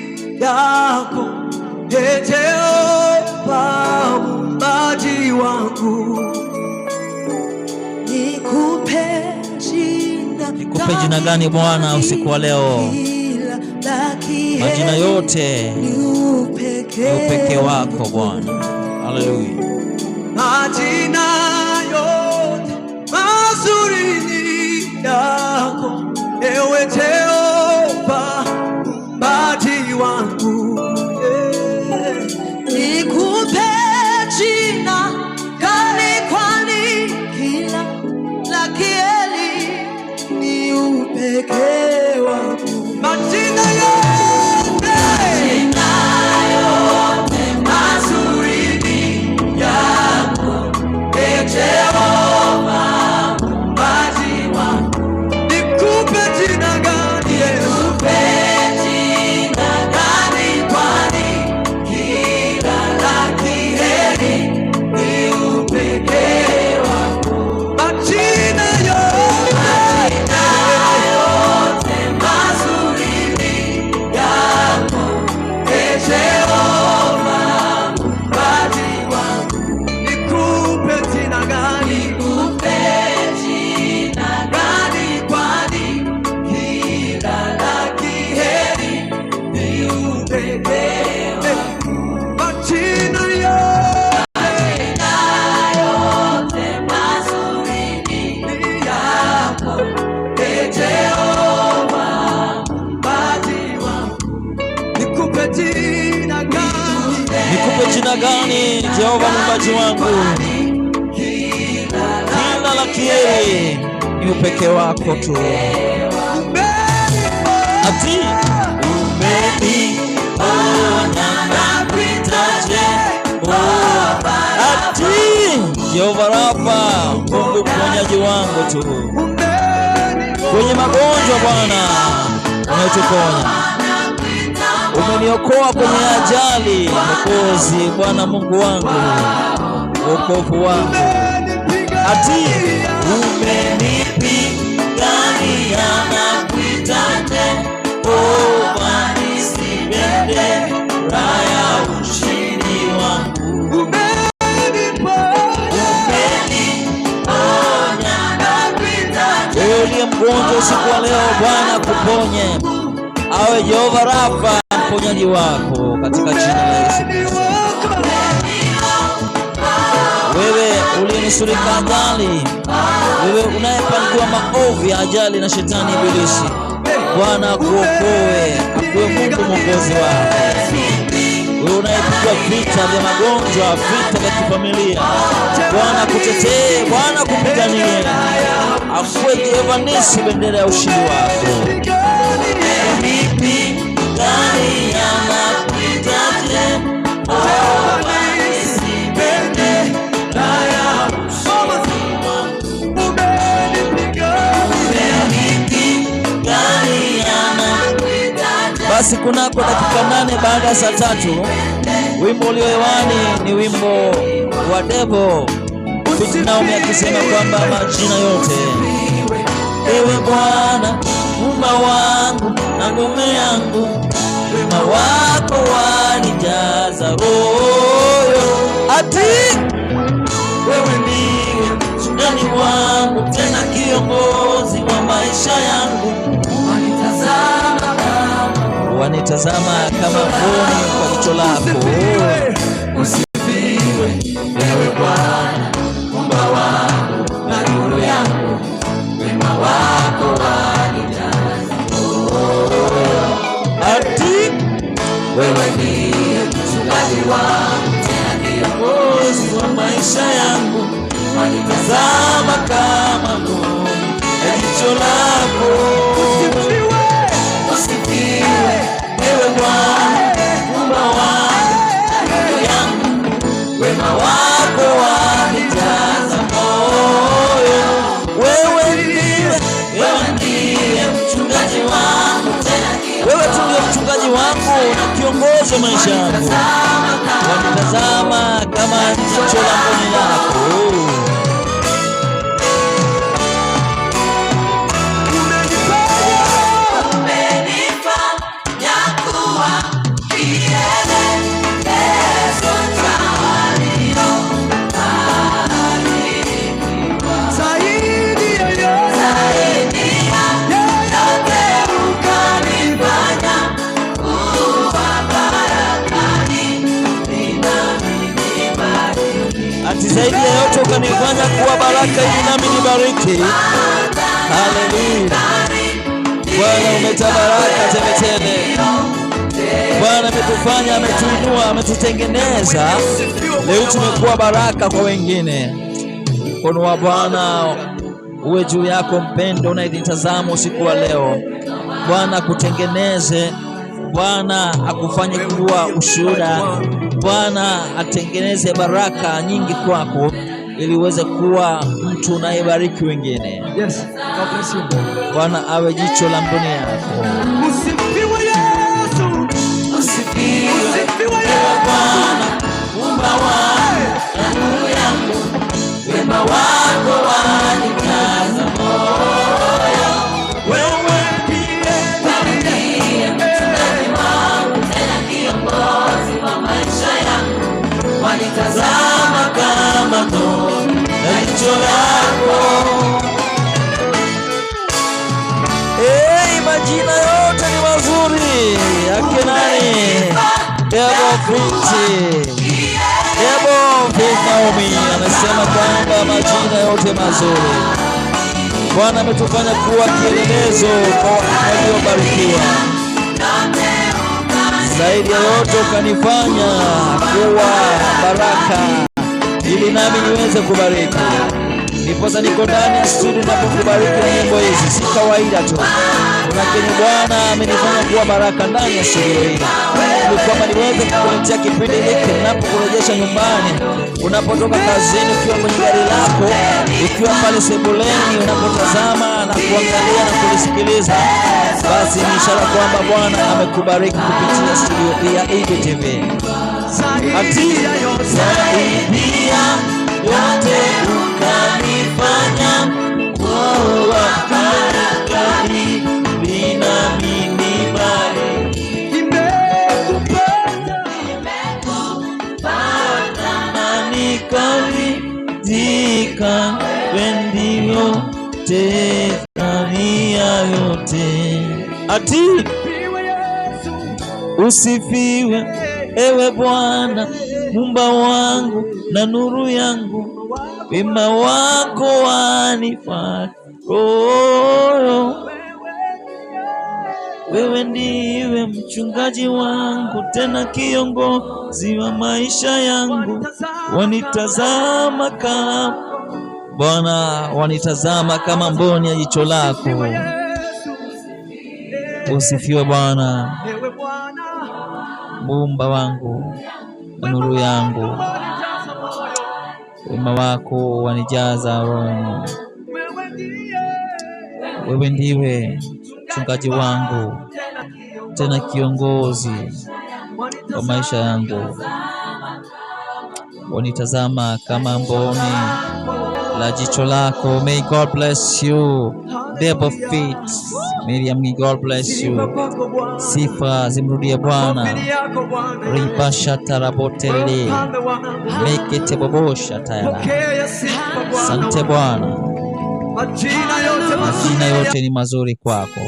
S4: yako, Jehova muumbaji wangu.
S2: Nikupe jina gani Bwana usiku wa leo? Majina yote ni upekee wako Bwana. Haleluya.
S4: Majina yote mazuri ni yako, ewe Jehova muumbaji wangu. Nikupe jina gani kwani kila la kieli ni upekee wako. Majina yote mazuri ni yako, Jehova muumbaji wangu. Nikupe jina gani? Nikupe jina gani kwani kila la kieli ni upekee wako. Majina yote mazuri ni yako, Jehova muumbaji wangu. Nikupe jina gani? Nikupe jina gani kwani kila la kieli ni upekee wako. Majina yote mazuri ni yako, Jehova muumbaji wangu. Nikupe jina gani?
S2: Nikupe jina gani Jehova muumbaji wangu? Kila la kieli ni upekee wako tu. Ati umeniona na kuitaje Baba. Ati Jehova Rafa, Mungu mponyaji wangu tu. Kwenye magonjwa Bwana umetuponya. Umeniokoa kwenye ajali, Mwokozi Bwana Mungu wangu, wokovu wangu. Ati umenipigania na kuitaje Baba, nisipende raya ushindi wangu. Umeniponya na kuitaje. Wewe uliye mgonjwa usiku wa leo Bwana kuponye. Awe Jehova Rafa mponyaji wako katika jina la Yesu Kristo. Wewe uliyenusurika ajali, wewe unayepangiwa maovu ya ajali na shetani ibilisi, Bwana akuokoe, akuwe Mungu mwokozi wako. Wewe unayepigwa vita vya magonjwa, vita vya kifamilia, Bwana kutetee, Bwana kupiganie, akuwe Jehova Nisi, bendera ya ushindi wako. Basi kunako dakika 8 baada ya saa 3, wimbo ulio hewani ni wimbo wa Debo Fit Naomi akisema kwamba majina yote ewe Bwana, Muumba wangu na ngome yangu, wema wako wanijaza roho. Ati wewe ndiye mchungaji wangu, tena kiongozi wa maisha yangu. Wanitazama kama mboni kwa jicho lako. Usifiwe ewe Bwana, Muumba wangu na nuru yangu, wema wako wanijaza roho. Ati wewe ndiye mchungaji wangu, tena kiongozi wa maisha yangu. Wanitazama kama mboni ya jicho lako. Usifiwe ewe Bwana, Muumba wangu na nuru yangu, wema wako wanijaza moyo. Wewe ndiye mchungaji wangu, wewe tu ndiye mchungaji wangu na kiongozi wa maisha yangu. Wanitazama kama jicho la mboni lako. Zaidi ya yote ukanifanya kuwa baraka ili nami nibariki. Haleluya. Bwana umetabaraka temetele. Bwana ametufanya, ametuinua, ametutengeneza. Leo tumekuwa baraka kwa wengine. Mkono wa Bwana uwe juu yako mpendo unayenitazama usiku wa leo. Bwana akutengeneze. Bwana akufanye kuwa ushuhuda. Bwana atengeneze baraka nyingi kwako ili uweze kuwa mtu unayebariki wengine.
S3: Yes, God bless you.
S2: Bwana awe jicho la mboni yako.
S3: Usifiwe Yesu.
S2: Usifiwe Bwana, Muumba wangu na nuru yangu, wema wako wanijaza moyo. Wewe ndiye mchungaji wangu, tena kiongozi wa maisha yangu. Wanitazama kama mboni ya jicho lako. Majina yote ni mazuri. Yake nani? Naomi anasema kwamba majina yote mazuri. Bwana ametufanya kuwa kielelezo kwa waliobarikiwa. Zaidi ya yote ukanifanya kuwa baraka ili nami niweze kubariki. Niposa niko ndani ya studio na kukubariki na nyimbo hizi. Si kawaida tu, lakini Bwana amenifanya kuwa baraka ndani ya studio hii, ili kwamba niweze kukuletea kipindi hiki ninapokurejesha nyumbani, unapotoka kazini, ukiwa kwenye gari lako, ukiwa pale sebuleni, unapotazama na kuangalia na kulisikiliza, basi ni ishara kwamba Bwana amekubariki kupitia studio hii ya EBTV. Ati yote ukanifanya kuwa baraka ili nami nibariki. Nimekupata na nikaridhika, wewe ndiyo tania yote. Ati usifiwe ewe Bwana, Muumba wangu na nuru yangu, wema wako wanifanya roho. Wewe ndiwe mchungaji wangu, tena kiongozi wa maisha yangu. Wanitazama kama Bwana, wanitazama kama mboni ya jicho lako. Usifiwe Bwana, Muumba wangu na nuru yangu, wema wako wanijaza roho. Wewe ndiwe mchungaji wangu, tena kiongozi wa maisha yangu. Wanitazama kama mboni la jicho lako. May God bless you. Debo Fit Miriam, may God bless you. Sifa zimrudie Bwana. Ripasha tarabotele mekete bobosha tayara. Asante Bwana, majina yote ni mazuri kwako.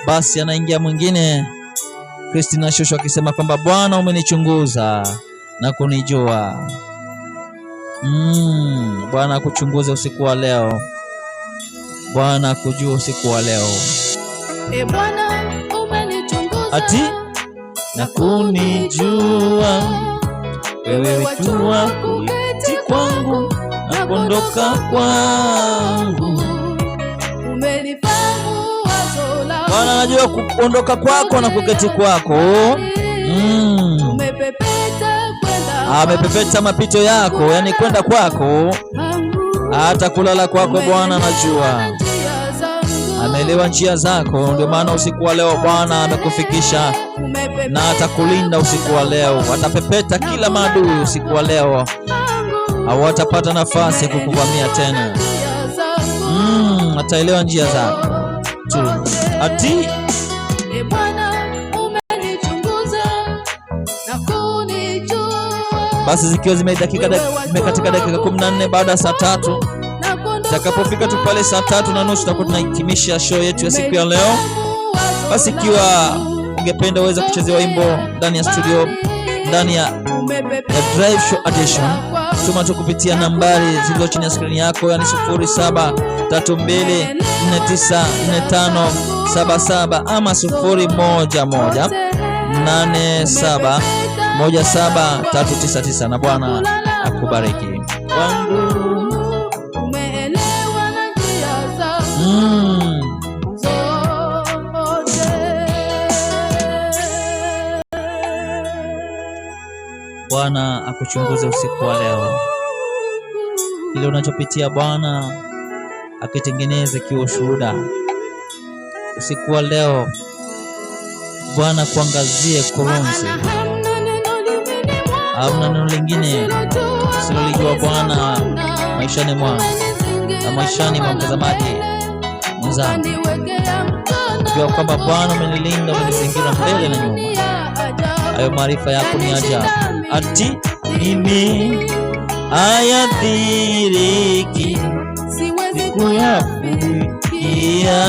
S2: Basi anaingia mwingine, Christina Shosho, akisema kwamba Bwana umenichunguza na kunijua. Bwana akuchunguze usiku wa leo. Bwana akujua usiku wa leo.
S1: Bwana umenichunguza
S2: ati na kunijua, wewe wajua kuketi kwangu na kuondoka kwangu.
S1: Umenifahamu wazo langu.
S2: Bwana anajua kuondoka kwako na kuketi kwako.
S1: Umepepeta kwenda,
S2: amepepeta mapito yako, yani kwenda kwako, hata kulala kwako. Bwana anajua, ameelewa njia zako. Ndio maana usiku wa leo Bwana amekufikisha na atakulinda usiku wa leo. Atapepeta kila maadui usiku wa leo, hawatapata nafasi ya kukuvamia tena. Ataelewa njia zako tu. Ati basi zikiwa zimekatika dakika 14 baada ya saa 3, takapofika tu pale saa 3:30 tutakuwa tunahitimisha show yetu ya siku ya leo. Basi ikiwa ungependa uweza kuchezewa wimbo ndani ya studio, ndani ya Drive Show Edition, tuma tu kupitia nambari zilizo chini ya screen yako, yani 0732494577 ama 0118717399, na Bwana akubariki. Bwana akuchunguze usiku wa leo. Kile unachopitia Bwana akitengeneze kiwe ushuhuda usiku wa leo. Bwana kuangazie kurunzi. Hamna neno lingine usilolijua Bwana maishani mwangu na maishani mwa mtazamaji mwenzangu. Jua kwamba Bwana umenilinda, umenizingira mbele na nyuma. Hayo maarifa yako ni ajabu. Ati mimi ayadiriki kuyafikia,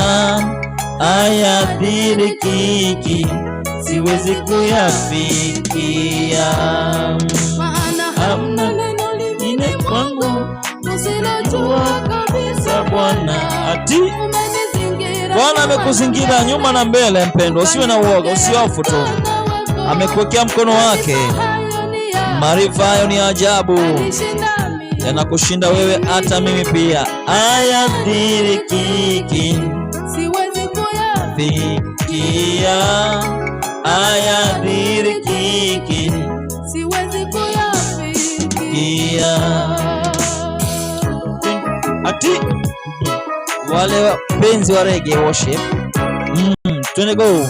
S2: ayadiriki siwezi kuyafikia. Hamna neno lingine kwangu usilojua kabisa Bwana. Ati Bwana amekuzingira nyuma na mbele. Mpendwa, usiwe na uoga, usihofu tu. Amekuwekea mkono wake. Maarifa hayo ni ajabu, yanakushinda wewe, hata mimi pia. Ayadiriki siwezi kuyafikia, ayadiriki siwezi kuyafikia. Ati wale wapenzi wa reggae worship, twende go.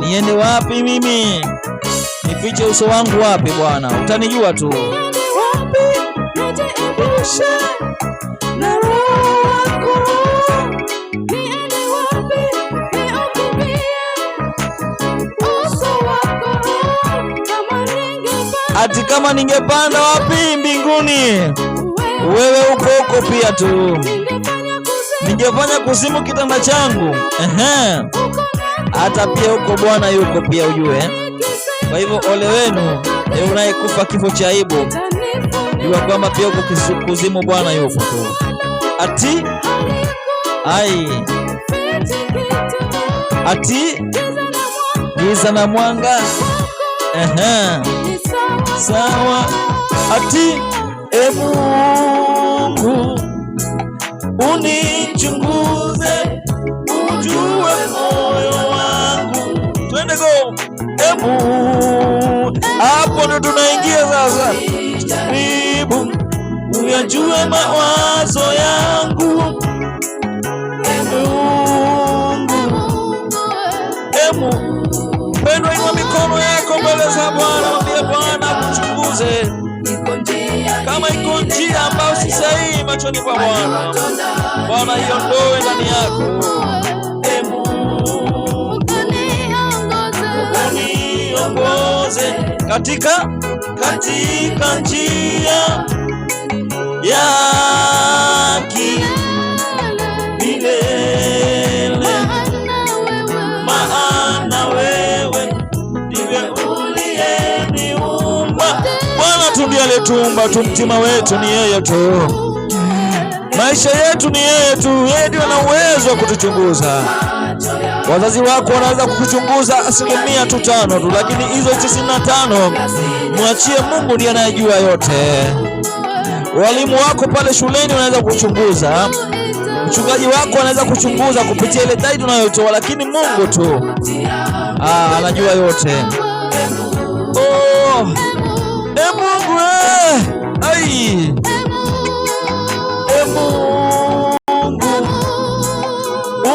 S2: Niende wapi mimi? Nifiche uso wangu wapi Bwana? Utanijua tu. Ati kama ningepanda wapi mbinguni, wewe uko huko pia tu. Ningefanya kuzimu kitanda changu, hata pia huko Bwana yuko pia, ujue. Kwa hivyo ole wenu unayekufa kifo cha aibu, jua kwamba pia huko kuzimu Bwana yuko tu. Ati ati giza na mwanga, sawa. Ati Mungu unichunguze, ujue moyo wangu. Twende go. Hapo ndo tunaingia sasa. Karibu uyajue mawazo yangu. Mungu, mpendwa, Inua mikono yako mbele za Bwana, mwambie Bwana kuchunguze. Kama iko njia ambayo si sahihi machoni pa Bwana, Bwana iondoe ndani yako. Uniongoze katika njia ya haki milele, maana wewe ndiwe uliyeniumba. Bwana tu ndiye aliyetuumba tu, mtima wetu ni yeye tu, maisha yetu ni yeye tu. Yeye ndiye ana uwezo wa kutuchunguza. Wazazi wako wanaweza kukuchunguza 5% tu, lakini hizo 95 mwachie Mungu, ndiye anayejua yote. Walimu wako pale shuleni wanaweza kuchunguza, mchungaji wako anaweza kuchunguza kupitia ile tithe unayotoa, lakini Mungu tu anajua yote. Oh, Mungu ai, Mungu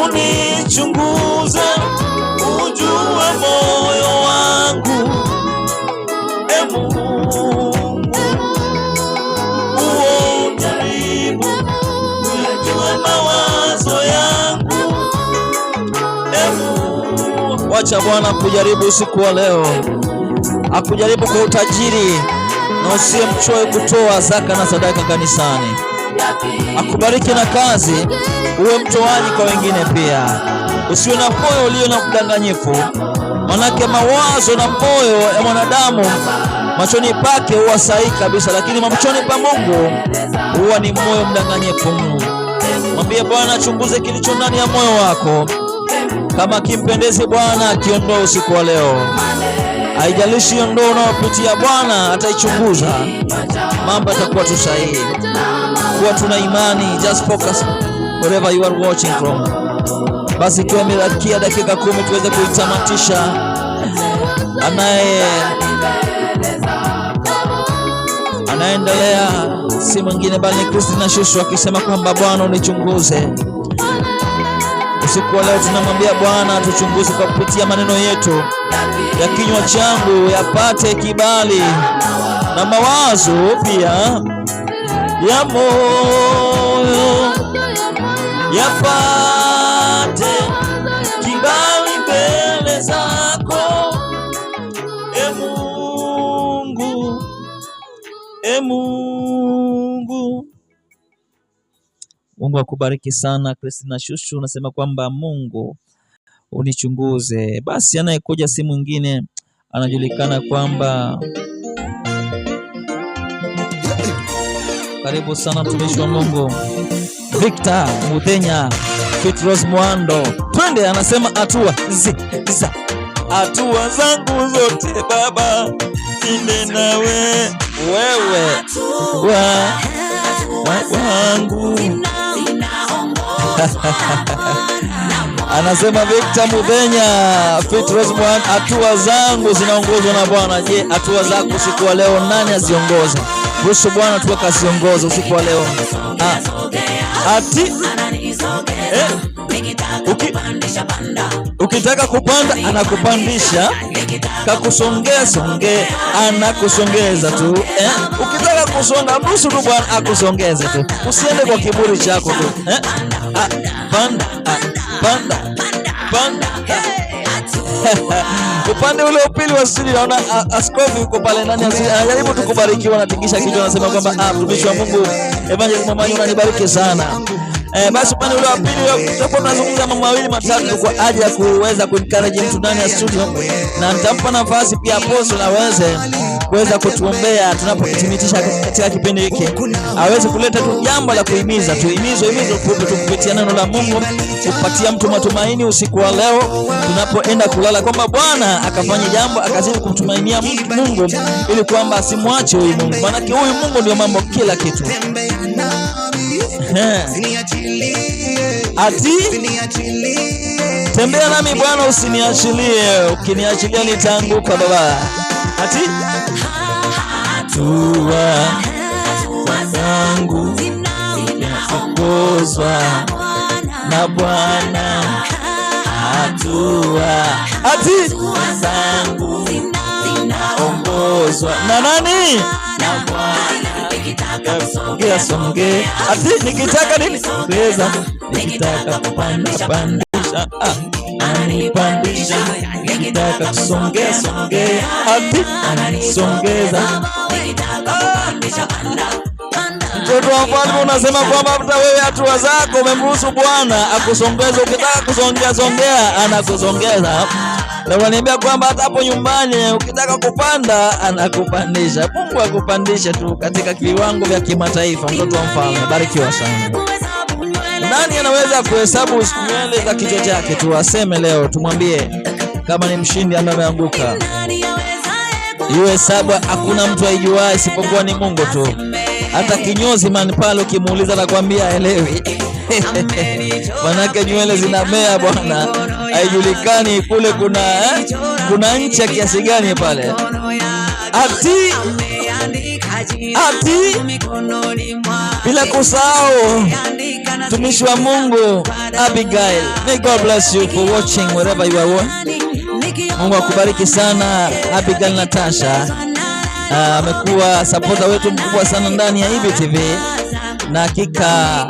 S2: unichunguze, ujue moyo wangu. Mungu uojaribu, ujue mawazo yangu. Wacha Bwana kujaribu usiku wa leo, akujaribu kwa utajiri na usiye mchoyo kutoa zaka na sadaka kanisani. Akubariki na kazi, uwe mtoaji kwa wengine pia. Usiwe na moyo ulio na udanganyifu, manake mawazo na moyo ya mwanadamu machoni pake huwa sahihi kabisa, lakini machoni pa Mungu huwa ni moyo mdanganyifu. Mwambie Bwana achunguze kilicho ndani ya moyo wako. Kama kimpendezi Bwana, akiondoa usiku wa leo. Haijalishi hiyo ndoa unayopitia, Bwana ataichunguza, mambo yatakuwa tu sahihi. Kuwa tuna imani, just focus wherever you are watching from. Basi tuwe milakia dakika 10 tuweze kuitamatisha. Anaendelea si mwingine bali Christina Shushu akisema kwamba Bwana unichunguze. Usiku wa leo tunamwambia Bwana tuchunguze kwa kupitia maneno yetu ya kinywa changu, yapate kibali na mawazo pia ya moyo yapate kibali mbele zako. Mungu. Mungu akubariki sana Christina Shushu, unasema kwamba Mungu unichunguze. Basi anayekuja si mwingine, anajulikana kwamba, karibu sana mtumishi wa Mungu Victor Mudenya Fitros Mwando. Twende, anasema hatua zangu zote Baba zinde nawe, wewe wangu. Anasema Victor Mudenya Fitros Mwando, hatua zangu zinaongozwa na Bwana. Je, hatua zako usiku wa leo nani aziongoza? Ruhusu Bwana tu akasiongoza usiku wa leo. Ukitaka kupanda anakupandisha, kakusongea anakusongeza tu. Ukitaka kusonga ruhusu tu Bwana akusongeze tu. Usiende kwa kiburi chako tu. Panda. Upande ule upili wa studio naona askofu yuko pale ndani, anajaribu tu kubarikiwa, anatingisha kichwa, anasema kwamba mtumishi wa Mungu Evangelist Mwamanyi unanibariki sana. Basi upande ule wa pili tutakuwa tunazungumza mambo mawili matatu kwa ajili ya kuweza kuencourage mtu ndani ya studio, na nitampa nafasi pia apostle aweze kuweza kutuombea tunapohitimisha katika kipindi hiki, aweze kuleta tu jambo la kuhimiza, tuhimizo kupitia neno la Mungu, kupatia mtu matumaini usiku wa leo tunapoenda kulala, kwamba Bwana akafanya jambo, akazidi kumtumainia Mungu ili kwamba asimwache huyu Mungu, maana huyu Mungu ndio mambo kila kitu. Tembea nami Bwana usiniachilie, ukiniachilia nitaanguka Baba. Hatua zangu zinaongozwa na Bwana. hatua, ati zangu zinaongozwa na nani? Na Bwana. Nikitaka songe, ati nikitaka nini? Songeza, nikitaka kupandisha, anipandisha, nikitaka kusongea, ati anisongeza. Mtoto wa mfalme unasema kwamba hata wewe hatua zako umemruhusu Bwana akusongeze. Ukitaka kusongea anakusongeza. Na waniambia kwamba hata hapo nyumbani ukitaka kupanda anakupandisha. Mungu akupandisha tu katika viwango vya kimataifa. Mtoto wa mfalme, barikiwa sana. Nani anaweza kuhesabu nywele za kichwa chake? Tuwaseme leo, tumwambie kama ni mshindi ambaye ameanguka. Hiyo hesabu hakuna mtu aijuaye isipokuwa ni Mungu tu. Hata kinyozi mani pale ukimuuliza anakuambia elewi. Manake nywele zinamea bwana. Haijulikani kule kuna nchi ya kiasi gani pale. Ati bila kusahau mtumishi wa Mungu Abigail. May God bless you for watching wherever you are. Mungu akubariki sana Abigail Natasha. Amekuwa supporter wetu mkubwa sana ndani ya IBTV, na hakika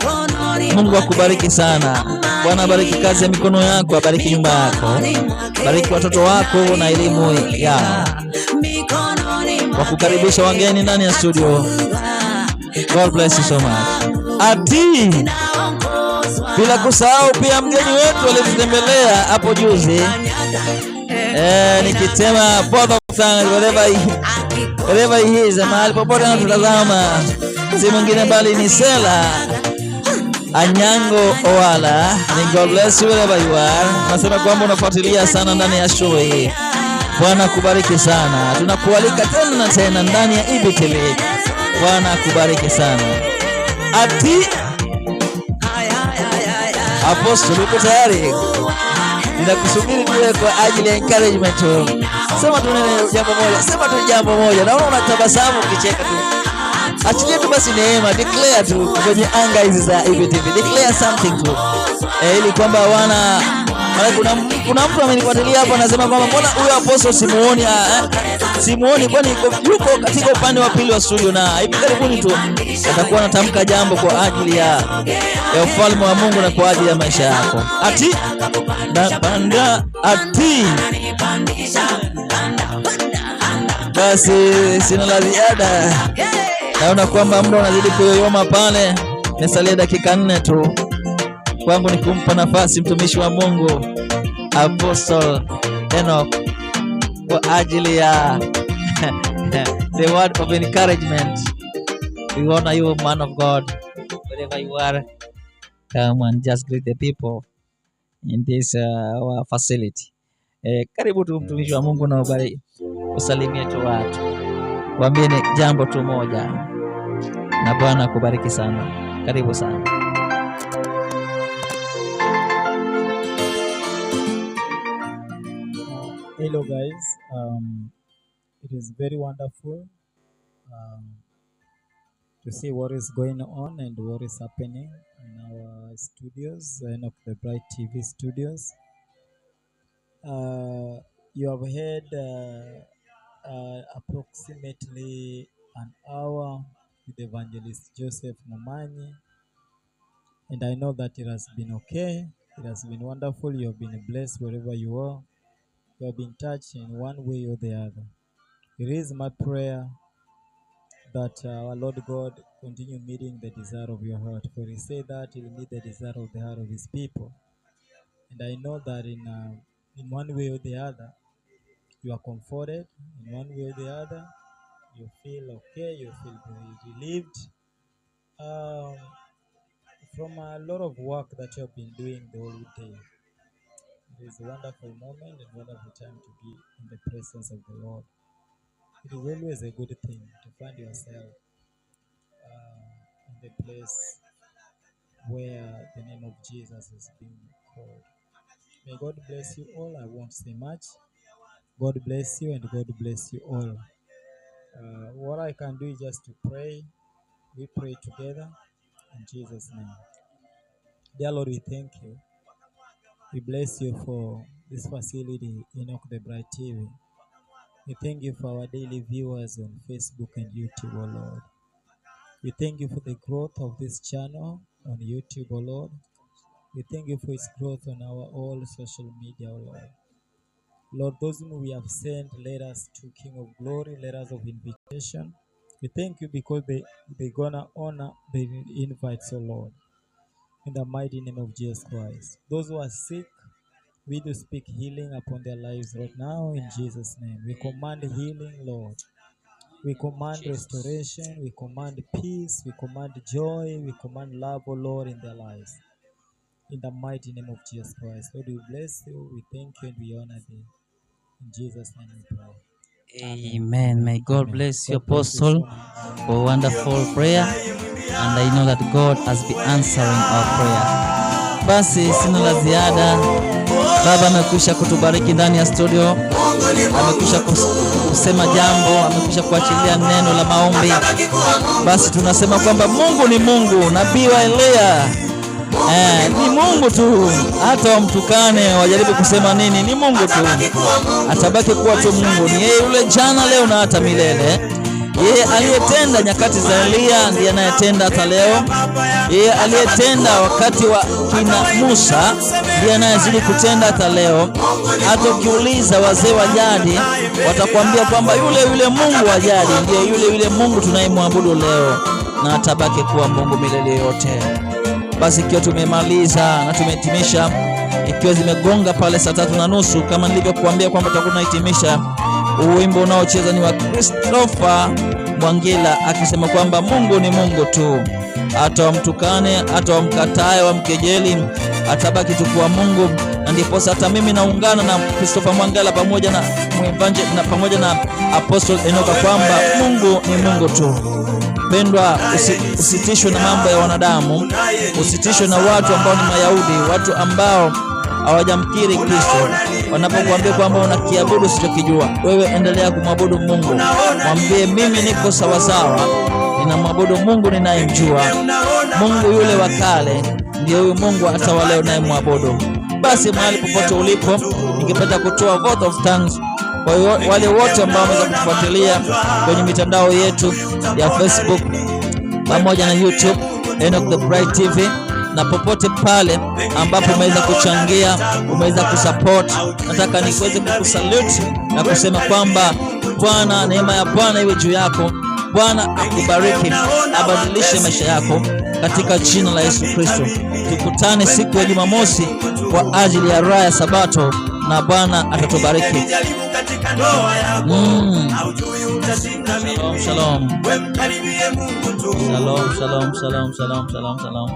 S2: Mungu akubariki sana. Bwana bariki kazi ya mikono yako, abariki nyumba yako, bariki watoto wako na elimu yao, kwa kukaribisha wageni ndani ya studio. God bless you so much. Ati bila kusahau pia mgeni wetu alitutembelea hapo juzi. Nikitema both of thanks wherever he is, mahali popote anatazama, si mwingine bali ni Sela Anyango Owala. Ni God bless you wherever you are. Nasema kwamba unafuatilia sana ndani ya show hii. Bwana kubariki sana. Tunakualika tena na tena ndani ya IBTV. Bwana kubariki sana. Ati Apostle, uko tayari? Ninakusubiri tu kwa ajili ya encouragement. Sema tu jambo moja. Naona unatabasamu ukicheka tu. Achilia tu basi neema, declare tu kwenye anga hizi za IBTV. Declare something tu. Ili kwamba kuna mtu amenifuatilia hapo anasema kwamba mbona huyo Apostle simuoni kwani yuko katika upande wa pili wa studio, na hivi karibuni tu atakuwa anatamka jambo kwa ajili ya ufalme wa Mungu na kwa ajili ya maisha yako. Ati napanda, ati basi sina la ziada. Naona kwamba muda unazidi kuyoyoma pale. Nisalie dakika 4 tu. Kwangu ni kumpa nafasi mtumishi wa Mungu Apostle Enoch kwa ajili ya the word of encouragement. We honor you, man of God, wherever you are. Come and just greet the people in this our facility. Karibu tu mtumishi wa Mungu, na usalimie tu watu. Waambie jambo tu moja. Na Bwana kubariki sana. Karibu sana.
S5: Hello guys, it is very wonderful to see what is going on and what is happening in our studios, of the Bright TV studios. You have had approximately an hour with Evangelist Joseph Momanyi, and I know that it has been okay. It has been wonderful. You have been blessed wherever you are. You have been touched in one way or the other. It is my prayer that our Lord God continue meeting the desire of your heart. For He said that He will meet the desire of the heart of His people. And I know that in one way or the other, you are comforted. In one way or the other, you feel okay. You feel relieved from a lot of work that you have been doing the whole day. It is a wonderful moment and wonderful time to be in the presence of the Lord. It is always a good thing to find yourself in the place where the name of Jesus is being called. May God bless you all. I won't say much. God bless you and God bless you all. What I can do is just to pray. We pray together in Jesus' name. Dear Lord, we thank you. We bless you for this facility, Enoch the Bright TV. We thank you for our daily viewers on Facebook and YouTube, O Lord. We thank you for the growth of this channel on YouTube, O Lord. We thank you for its growth on our all social media, O Lord. Lord, those whom we have sent letters to King of Glory, letters of invitation, we thank you because they're gonna honor the invites, O Lord. In the mighty name of Jesus Christ. Those who are sick, we do speak healing upon their lives right now in Jesus' name. We command healing, Lord. We command restoration. We command peace. We command joy. We command love, O Lord, in their lives. In the mighty name of Jesus Christ. Lord, we bless you. We thank you and we honor thee. In Jesus' name we pray.
S2: Amen. May God bless you, Apostle, for a wonderful prayer. And I know that God has been answering our prayer. Basi sina la ziada. Baba amekwisha kutubariki ndani ya studio. Amekwisha kusema jambo, amekwisha kuachilia neno la maombi. Basi tunasema kwamba Mungu ni Mungu. Nabii wa Elia ni Mungu tu. Hata wamtukane wajaribu kusema nini, ni Mungu tu. Atabaki kuwa tu Mungu. Ni yeye yule jana, leo na hata milele. Yeye aliyetenda nyakati za Elia ndiye anayetenda hata leo. Yeye aliyetenda wakati wa kina Musa ndiye anayezidi kutenda hata leo. Hata ukiuliza wazee wa jadi watakwambia kwamba yule Mungu wa jadi ndiye yule Mungu tunayemwabudu leo, na atabaki kuwa Mungu milele yote. Basi ikiwa tumemaliza na tumehitimisha, ikiwa zimegonga pale saa 3:30 kama nilivyokuambia kwamba tutakuwa tunahitimisha, wimbo unaocheza ni wa Christopher Mwangila akisema kwamba Mungu ni Mungu tu. Hata wamtukane, hata wamkatae, wamkejeli, atabaki tu kuwa Mungu. Na ndipo hata mimi naungana na Christopher Mwangila pamoja na mwimbaji na pamoja na Apostle Enoch kwamba Mungu ni Mungu tu. Pendwa, usitishwe na mambo ya wanadamu, usitishwe na watu ambao ni Mayahudi, watu ambao hawajamkiri Kristo. Wanapokuambia kwamba unakiabudu usichokijua, wewe endelea kumwabudu Mungu. Mwambie mimi niko sawa sawa, ninamwabudu Mungu ninayemjua. Mungu yule wa kale ndiye huyu Mungu hata wa leo ninayemwabudu. Basi mahali popote ulipo, ningependa kutoa vote of thanks kwa wale wote ambao wameweza kufuatilia kwenye mitandao yetu ya Facebook pamoja na YouTube Enoch the Bright TV, na popote pale ambapo umeweza kuchangia, umeweza kusupport. Nataka niweze kukusalute na kusema kwamba Bwana, neema ya Bwana iwe juu yako. Bwana akubariki, abadilishe maisha yako katika jina la Yesu Kristo. Tukutane siku ya Jumamosi kwa ajili ya raha ya Sabato, na Bwana atatubariki. Shalom, shalom. Shalom, shalom, shalom, shalom, shalom, shalom.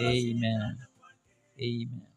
S2: Amen. Amen.